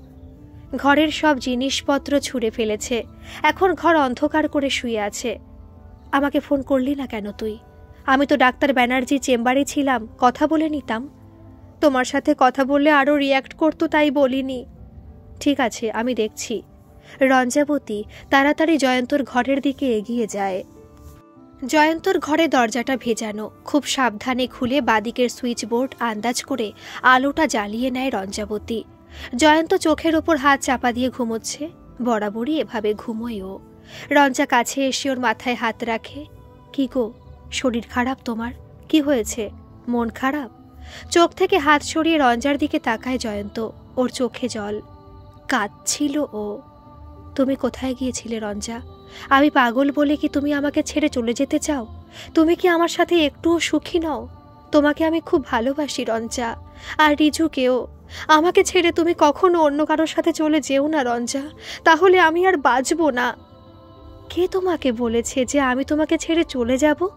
Speaker 1: ঘরের সব জিনিসপত্র ছুঁড়ে ফেলেছে। এখন ঘর অন্ধকার করে শুয়ে আছে। আমাকে ফোন করলি না কেন তুই? আমি তো ডাক্তার ব্যানার্জি চেম্বারে ছিলাম, কথা বলে নিতাম। তোমার সাথে কথা বললে আরও রিয়্যাক্ট করতো, তাই বলিনি। ঠিক আছে, আমি দেখছি। রঞ্জাবতী তাড়াতাড়ি জয়ন্তর ঘরের দিকে এগিয়ে যায়। জয়ন্তর ঘরে দরজাটা ভেজানো। খুব সাবধানে খুলে বাদিকের সুইচ বোর্ড আন্দাজ করে আলোটা জ্বালিয়ে নেয় রঞ্জাবতী। জয়ন্ত চোখের ওপর হাত চাপা দিয়ে ঘুমোচ্ছে। বরাবরই এভাবে ঘুমোয় ও। রঞ্জা কাছে এসে ওর মাথায় হাত রাখে। কি গো, শরীর খারাপ তোমার? কি হয়েছে? মন খারাপ? চোখ থেকে হাত সরিয়ে রঞ্জার দিকে তাকায় জয়ন্ত। ওর চোখে জল। কাঁদছিল ও। তুমি কোথায় গিয়েছিলে রঞ্জা? আমি পাগল বলে কি তুমি আমাকে ছেড়ে চলে যেতে চাও? তুমি কি আমার সাথে একটুও সুখী নও? তোমাকে আমি খুব ভালোবাসি রঞ্জা, আর রিজুকেও। আমাকে ছেড়ে তুমি কখনো অন্য কারোর সাথে চলে যেও না রঞ্জা, তাহলে আমি আর বাঁচবো না। কে তোমাকে বলেছে যে আমি তোমাকে ছেড়ে চলে যাব?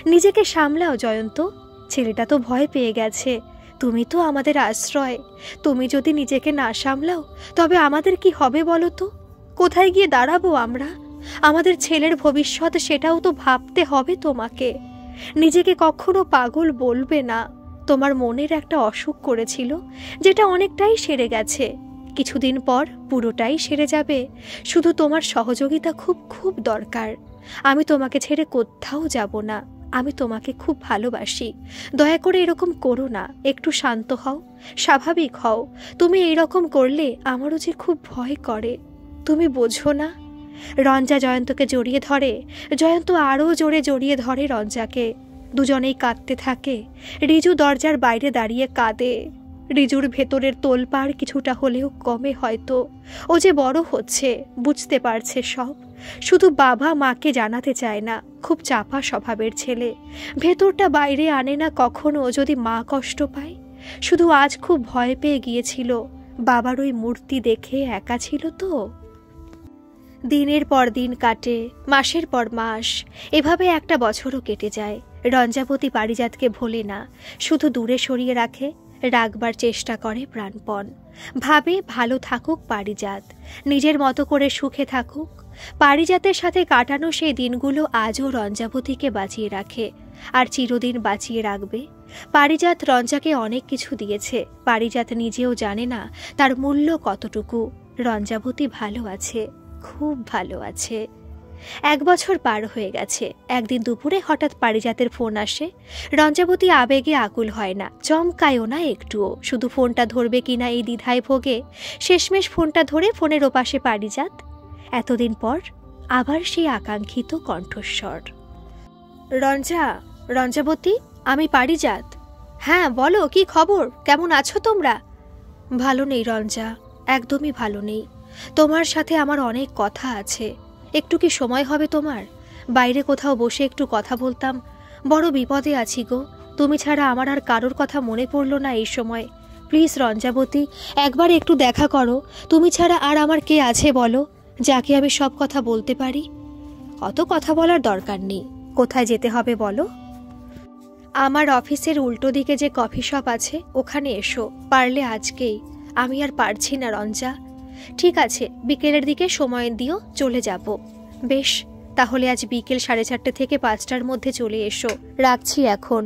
Speaker 1: নিজেকে সামলাও জয়ন্ত। ছেলেটা তো ভয় পেয়ে গেছে। তুমি তো আমাদের আশ্রয়। তুমি যদি নিজেকে না সামলাও, তবে আমাদের কি হবে বলো তো? কোথায় গিয়ে দাঁড়াবো আমরা? আমাদের ছেলের ভবিষ্যৎ, সেটাও তো ভাবতে হবে তোমাকে। নিজেকে কখনো পাগল বলবে না। তোমার মনের একটা অসুখ করেছিল, যেটা অনেকটাই সেরে গেছে। কিছুদিন পর পুরোটাই সেরে যাবে। শুধু তোমার সহযোগিতা খুব খুব দরকার। আমি তোমাকে ছেড়ে কোথাও যাব না। আমি তোমাকে খুব ভালোবাসি। দয়া করে এরকম করো না। একটু শান্ত হও, স্বাভাবিক হও। তুমি এইরকম করলে আমারও যে খুব ভয় করে। তুমি বোঝো না। রঞ্জা জয়ন্তকে জড়িয়ে ধরে। জয়ন্ত আরও জোরে জড়িয়ে ধরে রঞ্জাকে। দুজনেই কাঁদতে থাকে। রিজু দরজার বাইরে দাঁড়িয়ে কাঁদে। রিজুর ভেতরের তোলপাড় কিছুটা হলেও কমে হয়তো। ও যে বড় হচ্ছে, বুঝতে পারছে সব। শুধু বাবা মাকে জানাতে চায় না। খুব চাপা স্বভাবের ছেলে। ভেতরটা বাইরে আনে না কখনো, যদি মা কষ্ট পায়। শুধু আজ খুব ভয় পেয়ে গিয়েছিল। বাবার ওই মূর্তি দেখে একা ছিল তো। দিনের পর দিন কাটে, মাসের পর মাস। এভাবে একটা বছরও কেটে যায়। রঞ্জাবতী পারিজাতকে ভোলে না, শুধু দূরে সরিয়ে রাখে। রাখবার চেষ্টা করে প্রাণপণ। ভাবে ভালো থাকুক পারিজাত, নিজের মতো করে সুখে থাকুক। পারিজাতের সাথে কাটানো সেই দিনগুলো আজও রঞ্জাবতীকে বাঁচিয়ে রাখে, আর চিরদিন বাঁচিয়ে রাখবে। পারিজাত রঞ্জাকে অনেক কিছু দিয়েছে। পারিজাত নিজেও জানে না তার মূল্য কতটুকু। রঞ্জাবতী ভালো আছে, খুব ভালো আছে। 1 বছর পার হয়ে গেছে। একদিন দুপুরে হঠাৎ পারিজাতের ফোন আসে। রঞ্জাবতী আবেগে আকুল হয় না, চমকায়ও না একটুও। শুধু ফোনটা ধরবে কিনা এই দ্বিধায় ভোগে। শেষমেশ ফোনটা ধরে ফোনের ওপাশে পারিজাত। এতদিন পর আবার সেই আকাঙ্ক্ষিত কণ্ঠস্বর। রঞ্জা, রঞ্জাবতী, আমি পারিজাত। হ্যাঁ বলো, কি খবর? কেমন আছো তোমরা? ভালো নেই রঞ্জা, একদমই ভালো নেই। তোমার সাথে আমার অনেক কথা আছে। একটু কি সময় হবে তোমার? বাইরে কোথাও বসে একটু কথা বলতাম। বড় বিপদে আছি গো। তুমি ছাড়া আমার আর কারোর কথা মনে পড়ল না এই সময়। প্লিজ রঞ্জাবতী, একবার একটু দেখা করো। তুমি ছাড়া আর আমার কে আছে বলো, যাকে আমি সব কথা বলতে পারি? অত কথা বলার দরকার নেই। কোথায় যেতে হবে বলো? আমার অফিসের উল্টো দিকে যে কফি শপ আছে ওখানে এসো, পারলে আজকেই। আমি আর পারছি না রঞ্জা। ঠিক আছে, বিকেলের দিকে সময় দিও, চলে যাব। বেশ, তাহলে আজ বিকেল 4:30 থেকে 5টার মধ্যে চলে এসো। রাখছি এখন।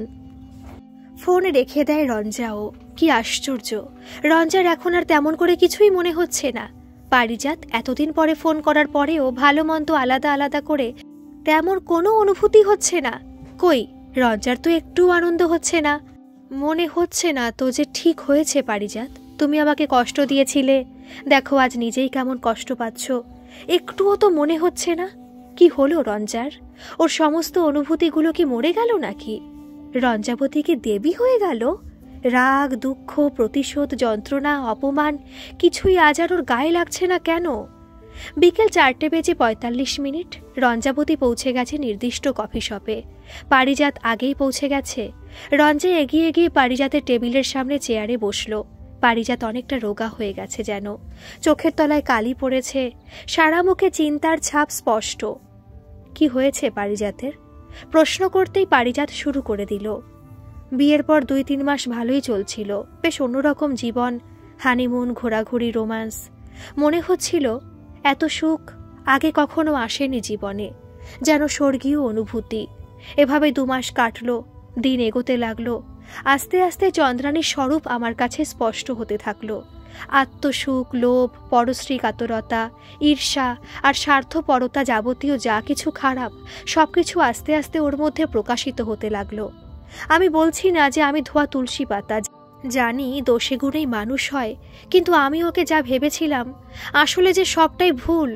Speaker 1: ফোন রেখে দেয় রঞ্জাও। কি আশ্চর্য, রঞ্জার এখন আর তেমন করে কিছুই মনে হচ্ছে না। পারিজাত এতদিন পরে ফোন করার পরেও ভালো মন্দ আলাদা আলাদা করে তেমন কোনো অনুভূতি হচ্ছে না। কই, রঞ্জার তো একটু আনন্দ হচ্ছে না। মনে হচ্ছে না তো যে ঠিক হয়েছে পারিজাত। তুমি আমাকে কষ্ট দিয়েছিলে, দেখো আজ নিজেই কেমন কষ্ট পাচ্ছ। একটুও তো মনে হচ্ছে না। কি হলো রঞ্জার? ওর সমস্ত অনুভূতিগুলো কি মরে গেল নাকি? রঞ্জাবতী কি দেবী হয়ে গেল? রাগ, দুঃখ, প্রতিশোধ, যন্ত্রণা, অপমান কিছুই আজ আর ওর গায়ে লাগছে না কেন? বিকেল 4:45। রঞ্জাবতী পৌঁছে গেছে নির্দিষ্ট কফি শপে। পারিজাত আগেই পৌঁছে গেছে। রঞ্জা এগিয়ে গিয়ে পারিজাতের টেবিলের সামনে চেয়ারে বসল। পারিজাত অনেকটা রোগা হয়ে গেছে যেন। চোখের তলায় কালি পড়েছে। সারা মুখে চিন্তার ছাপ স্পষ্ট। কি হয়েছে পারিজাতের? প্রশ্ন করতেই পারিজাত শুরু করে দিল। বিয়ের পর 2-3 মাস ভালোই চলছিল, বেশ অন্যরকম জীবন। হানিমুন, ঘোরাঘুরি, রোম্যান্স। মনে হচ্ছিল এত সুখ আগে কখনো আসেনি জীবনে, যেন স্বর্গীয় অনুভূতি। এভাবে 2 মাস কাটল। দিন এগোতে লাগলো। আস্তে আস্তে চন্দ্রাণীর স্বরূপ আমার কাছে স্পষ্ট হতে থাকলো। আত্মসুখ, লোভ, পরশ্রী কাতরতা, ঈর্ষা আর স্বার্থপরতা, যাবতীয় যা কিছু খারাপ সবকিছু আস্তে আস্তে ওর মধ্যে প্রকাশিত হতে লাগলো। আমি বলছি না যে আমি ধোয়া তুলসী পাতা। জানি দোষে গুণেই মানুষ হয়, কিন্তু আমি ওকে যা ভেবেছিলাম আসলে যে সবটাই ভুল,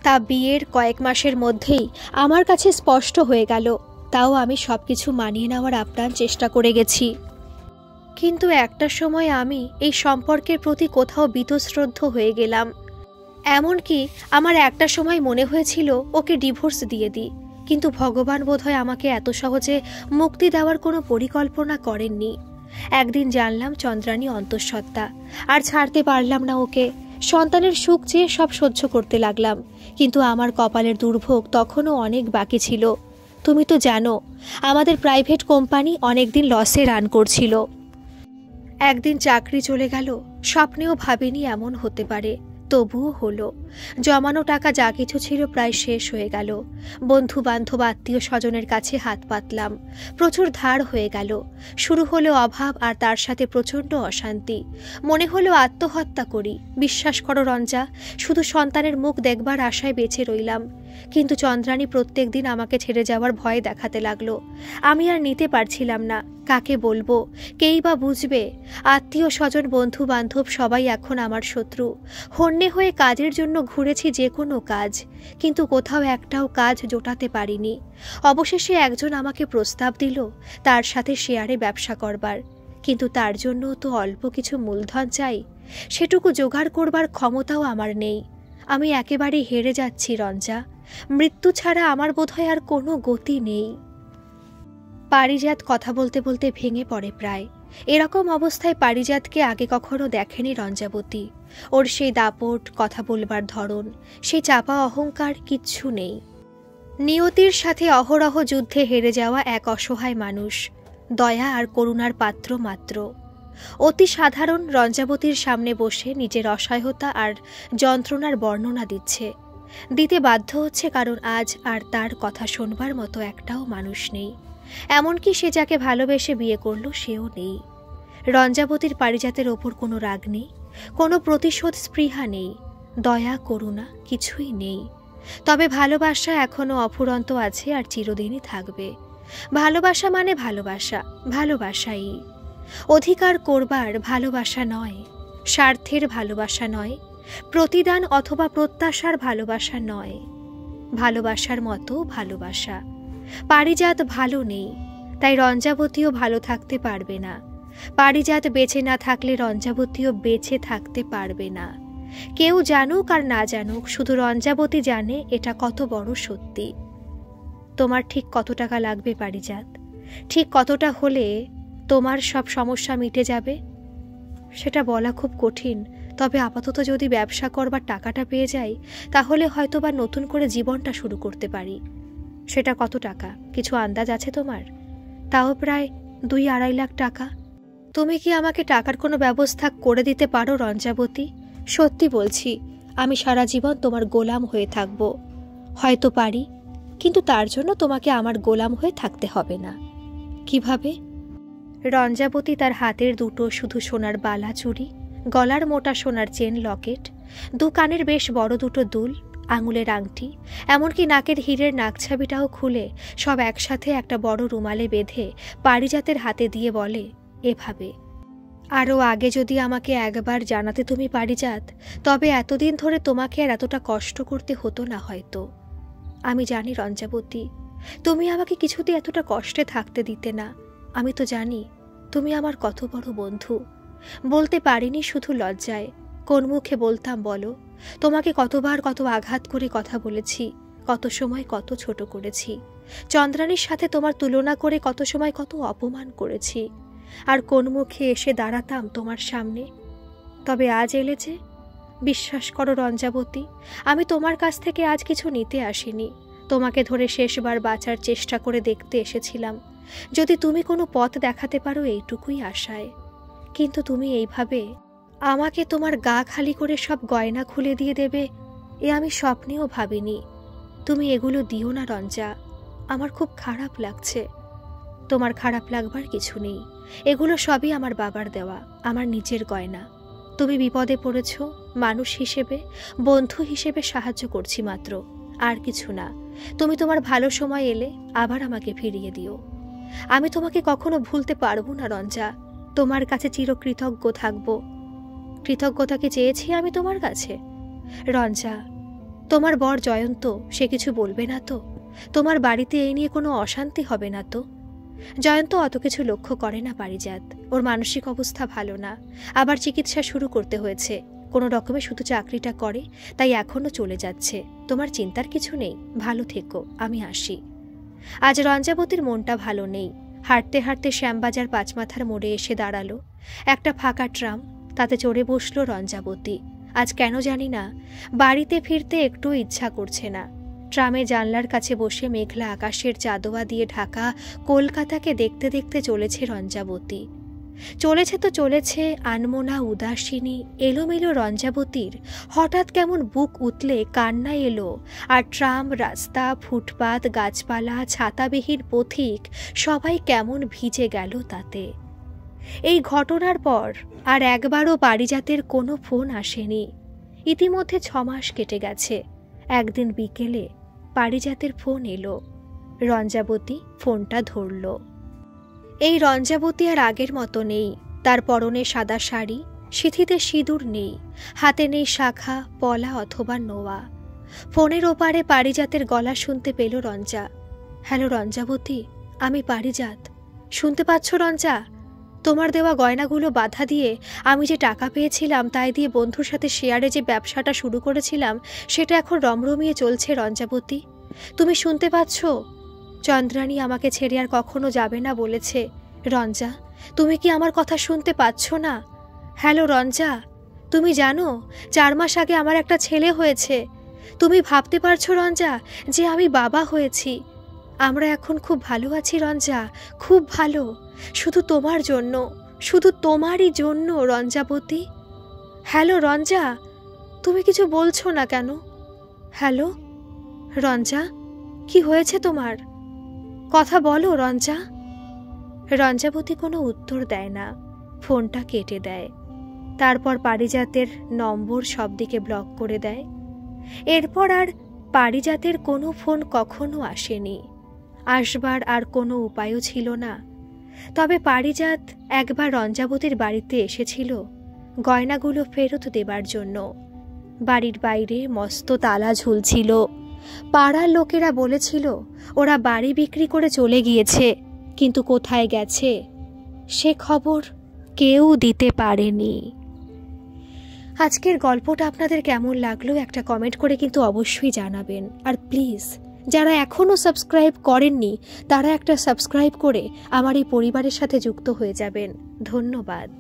Speaker 1: তা বিয়ের কয়েক মাসের মধ্যেই আমার কাছে স্পষ্ট হয়ে গেল। তাও আমি সবকিছু মানিয়ে নেওয়ার আপ্রাণ চেষ্টা করে গেছি। কিন্তু একটা সময় আমি এই সম্পর্কের প্রতি কোথাও বীতশ্রদ্ধ হয়ে গেলাম। এমনকি আমার একটা সময় মনে হয়েছিল ওকে ডিভোর্স দিয়ে দিই। কিন্তু ভগবান বোধহয় আমাকে এত সহজে মুক্তি দেওয়ার কোনো পরিকল্পনা করেননি। একদিন জানলাম চন্দ্রাণী অন্তঃসত্ত্বা, আর ছাড়তে পারলাম না ওকে। সন্তানের সুখ চেয়ে সব সহ্য করতে লাগলাম, কিন্তু আমার কপালের দুর্ভোগ তখনও অনেক বাকি ছিল। তুমি তো জানো আমাদের প্রাইভেট কোম্পানি অনেকদিন লসে রান করছিল। একদিন চাকরি চলে গেল। স্বপ্নেও ভাবিনি এমন হতে পারে। তবুও হলো। জমানো টাকা যা কিছু ছিল প্রায় শেষ হয়ে গেল। বন্ধু বান্ধব আত্মীয় স্বজনের কাছে হাত পাতলাম, প্রচুর ধার হয়ে গেল। শুরু হলো অভাব, আর তার সাথে প্রচণ্ড অশান্তি। মনে হলো আত্মহত্যা করি। বিশ্বাস করো রঞ্জা, শুধু সন্তানের মুখ দেখবার আশায় বেঁচে রইলাম। কিন্তু চন্দ্রাণী প্রত্যেক দিন আমাকে ছেড়ে যাওয়ার ভয় দেখাতে লাগলো। আমি আর নিতে পারছিলাম না। কাকে বলবো, কেই বা বুঝবে? আত্মীয় স্বজন বন্ধু বান্ধব সবাই এখন আমার শত্রু। হন্যে হয়ে কাজের জন্য ঘুরেছি যে কোনো কাজ, কিন্তু কোথাও একটাও কাজ জোটাতে পারিনি। অবশেষে একজন আমাকে প্রস্তাব দিল তার সাথে শেয়ারে ব্যবসা করবার, কিন্তু তার জন্য তো অল্প কিছু মূলধন চাই। সেটুকু জোগাড় করবার ক্ষমতাও আমার নেই। আমি একেবারে হেরে যাচ্ছি রঞ্জা। মৃত্যু ছাড়া আমার বোধহয় আর কোনো গতি নেই। পারিজাত কথা বলতে বলতে ভেঙে পড়ে প্রায়। এরকম অবস্থায় পারিজাতকে আগে কখনো দেখেনি রঞ্জাবতী। ওর সেই দাপট, কথা বলবার ধরন, সেই চাপা অহংকার কিচ্ছু নেই। নিয়তির সাথে অহরহ যুদ্ধে হেরে যাওয়া এক অসহায় মানুষ, দয়া আর করুণার পাত্র মাত্র। অতি সাধারণ রঞ্জাবতীর সামনে বসে নিজের অসহায়তা আর যন্ত্রণার বর্ণনা দিতে বাধ্য হচ্ছে, কারণ আজ আর তার কথা শোনবার মতো একটাও মানুষ নেই। এমনকি সে যাকে ভালোবেসে বিয়ে করল সেও নেই। রঞ্জাবতীর পারিজাতের ওপর কোনো রাগ নেই, কোনো প্রতিশোধ স্পৃহা নেই, দয়া করুণা কিছুই নেই। তবে ভালোবাসা এখনো অফুরন্ত আছে আর চিরদিনই থাকবে। ভালোবাসা মানে ভালোবাসা, ভালোবাসাই। অধিকার করবার ভালোবাসা নয়, স্বার্থের ভালোবাসা নয়, প্রতিদান অথবা প্রত্যাশার ভালোবাসা নয়, ভালোবাসার মতো ভালোবাসা। পারিজাত ভালো নেই, তাই রঞ্জাবতীও ভালো থাকতে পারবে না। পারিজাত বেঁচে না থাকলে রঞ্জাবতীও বেঁচে থাকতে পারবে না। কেউ জানুক আর না জানুক, শুধু রঞ্জাবতী জানে এটা কত বড় সত্যি। তোমার ঠিক কত টাকা লাগবে পারিজাত? ঠিক কতটা হলে তোমার সব সমস্যা মিটে যাবে? সেটা বলা খুব কঠিন, তবে আপাতত যদি ব্যবসা করবার টাকাটা পেয়ে যাই, তাহলে হয়তো বা নতুন করে জীবনটা শুরু করতে পারি। সেটা কত টাকা কিছু আন্দাজ আছে তোমার? তাও প্রায় 2-2.5 লাখ টাকা। তুমি কি আমাকে টাকার কোনো ব্যবস্থা করে দিতে পারো রঞ্জাবতী? সত্যি বলছি, আমি সারা জীবন তোমার গোলাম হয়ে থাকব। হয়তো পারি, কিন্তু তার জন্য তোমাকে আমার গোলাম হয়ে থাকতে হবে না। কিভাবে? রঞ্জাবতী তার হাতের দুটো শুধু সোনার বালা চুড়ি, গলার মোটা সোনার চেন লকেট, 2 কানের বেশ বড় দুটো দুল, আঙুলের আংটি, এমনকি নাকের হীরের নাকছাবিটাও খুলে সব একসাথে একটা বড় রুমালে বেঁধে পারিজাতের হাতে দিয়ে বলে, এভাবে। আরও আগে যদি আমাকে একবার জানাতে তুমি পারিজাত, তবে এতদিন ধরে তোমাকে আর এতটা কষ্ট করতে হতো না হয়তো। আমি জানি রঞ্জাবতী, তুমি আমাকে কিছুতে এতটা কষ্টে থাকতে দিতে না। আমি তো জানি তুমি আমার কত বড় বন্ধু। বলতে পারিনি শুধু লজ্জায়। কোন মুখে বলতাম বলো? তোমাকে কতবার কত আঘাত করে কথা বলেছি, কত সময় কত ছোট করেছি। চন্দ্রাণীর সাথে তোমার তুলনা করে কত সময় কত অপমান করেছি। আর কোন মুখে এসে দাঁড়াতাম তোমার সামনে? তবে আজ এলে যে, বিশ্বাস করো রঞ্জাবতী, আমি তোমার কাছ থেকে আজ কিছু নিতে আসিনি। তোমাকে ধরে শেষবার বাঁচার চেষ্টা করে দেখতে এসেছিলাম, যদি তুমি কোনো পথ দেখাতে পারো, এইটুকুই আশায়। কিন্তু তুমি এইভাবে আমাকে তোমার গা খালি করে সব গয়না খুলে দিয়ে দেবে, এ আমি স্বপ্নেও ভাবিনি। তুমি এগুলো দিও না রঞ্জা, আমার খুব খারাপ লাগছে। তোমার খারাপ লাগবার কিছু নেই, এগুলো সবই আমার বাবার দেওয়া, আমার নিজের গয়না। তুমি বিপদে পড়েছ, মানুষ হিসেবে, বন্ধু হিসেবে সাহায্য করছি মাত্র, আর কিছু না। তুমি তোমার ভালো সময় এলে আবার আমাকে ফিরিয়ে দিও। আমি তোমাকে কখনো ভুলতে পারবো না রঞ্জা, তোমার কাছে চিরকৃতজ্ঞ থাকব। কৃতজ্ঞতাকে চেয়েছি আমি তোমার কাছে? রঞ্জা, তোমার বর জয়ন্ত, সে কিছু বলবে না তো? তোমার বাড়িতে এই নিয়ে কোনো অশান্তি হবে না তো? জয়ন্ত অত কিছু লক্ষ্য করে না পারিজাত, ওর মানসিক অবস্থা ভালো না, আবার চিকিৎসা শুরু করতে হয়েছে। কোনো রকমে শুধু চাকরিটা করে, তাই এখনও চলে যাচ্ছে। তোমার চিন্তার কিছু নেই, ভালো থেকো, আমি আসি। আজ রঞ্জাবতীর মনটা ভালো নেই। হাঁটতে হাঁটতে শ্যামবাজার 5 মাথার মোড়ে এসে দাঁড়ালো একটা ফাঁকা ট্রাম, তাতে চড়ে বসলো রঞ্জাবতী। আজ কেন জানি না বাড়িতে ফিরতে একটু ইচ্ছা করছে না। ট্রামে জানলার কাছে বসে মেঘলা আকাশের চাঁদোয়া দিয়ে ঢাকা কলকাতাকে দেখতে দেখতে চলেছে রঞ্জাবতী। চলেছে তো চলেছে আনমোনা উদাসিনী এলোমেলো রঞ্জাবতীর হঠাৎ কেমন বুক উতলে কান্না এলো, আর ট্রাম, রাস্তা, ফুটপাত, গাছপালা, ছাতাবিহীন পথিক সবাই কেমন ভিজে গেল তাতে। এই ঘটনার পর আর একবারও পারিজাতের কোনো ফোন আসেনি। ইতিমধ্যে 6 মাস কেটে গেছে। একদিন বিকেলে পারিজাতের ফোন এলো। রঞ্জাবতী ফোনটা ধরল। এই রঞ্জাবতী আর আগের মতো নেই। তার পরনে সাদা শাড়ি, সিঁথিতে সিঁদুর নেই, হাতে নেই শাখা, পলা অথবা নোয়া। ফোনের ওপারে পারিজাতের গলা শুনতে পেল রঞ্জা। হ্যালো রঞ্জাবতী, আমি পারিজাত। শুনতে পাচ্ছ রঞ্জা? তোমার দেওয়া গয়নাগুলো বাধা দিয়ে আমি যে টাকা পেয়েছিলাম তাই দিয়ে বন্ধুর সাথে শেয়ারে যে ব্যবসাটা শুরু করেছিলাম সেটা এখন রমরমিয়ে চলছে রঞ্জাবতী। তুমি শুনতে পাচ্ছ? চন্দ্রানী আমাকে ছেড়ে আর কখনো যাবে না বলেছে। রঞ্জা, তুমি কি আমার কথা শুনতে পাচ্ছ না? হ্যালো রঞ্জা, তুমি জানো 4 মাস আগে আমার একটা ছেলে হয়েছে। তুমি ভাবতে পারছো রঞ্জা যে আমি বাবা হয়েছি। আমরা এখন খুব ভালো আছি রঞ্জা, খুব ভালো। শুধু তোমার জন্য, শুধু তোমারই জন্য রঞ্জাবতী। হ্যালো রঞ্জা, তুমি কিছু বলছো না কেন? হ্যালো রঞ্জা, কি হয়েছে তোমার? কথা বলো রঞ্জা। রঞ্জাবতী কোনো উত্তর দেয় না, ফোনটা কেটে দেয়। তারপর পারিজাতের নম্বর সব দিকে ব্লক করে দেয়। এরপর আর পারিজাতের কোনো ফোন কখনো আসেনি। আসবার আর কোনো উপায়ও ছিল না। তবে পারিজাত একবার রঞ্জাবতীর বাড়িতে এসেছিল গয়নাগুলো ফেরত দেবার জন্য। বাড়ির বাইরে মস্ত তালা ঝুলছিল। পাড়ার লোকেরা বলেছিল ওরা বাড়ি বিক্রি করে চলে গিয়েছে, কিন্তু কোথায় গেছে সে খবর কেউ দিতে পারেনি। আজকের গল্পটা আপনাদের কেমন লাগলো একটা কমেন্ট করে কিন্তু অবশ্যই জানাবেন। আর প্লিজ যারা এখনও সাবস্ক্রাইব করেননি তারা একটা সাবস্ক্রাইব করে আমার এই পরিবারের সাথে যুক্ত হয়ে যাবেন। ধন্যবাদ।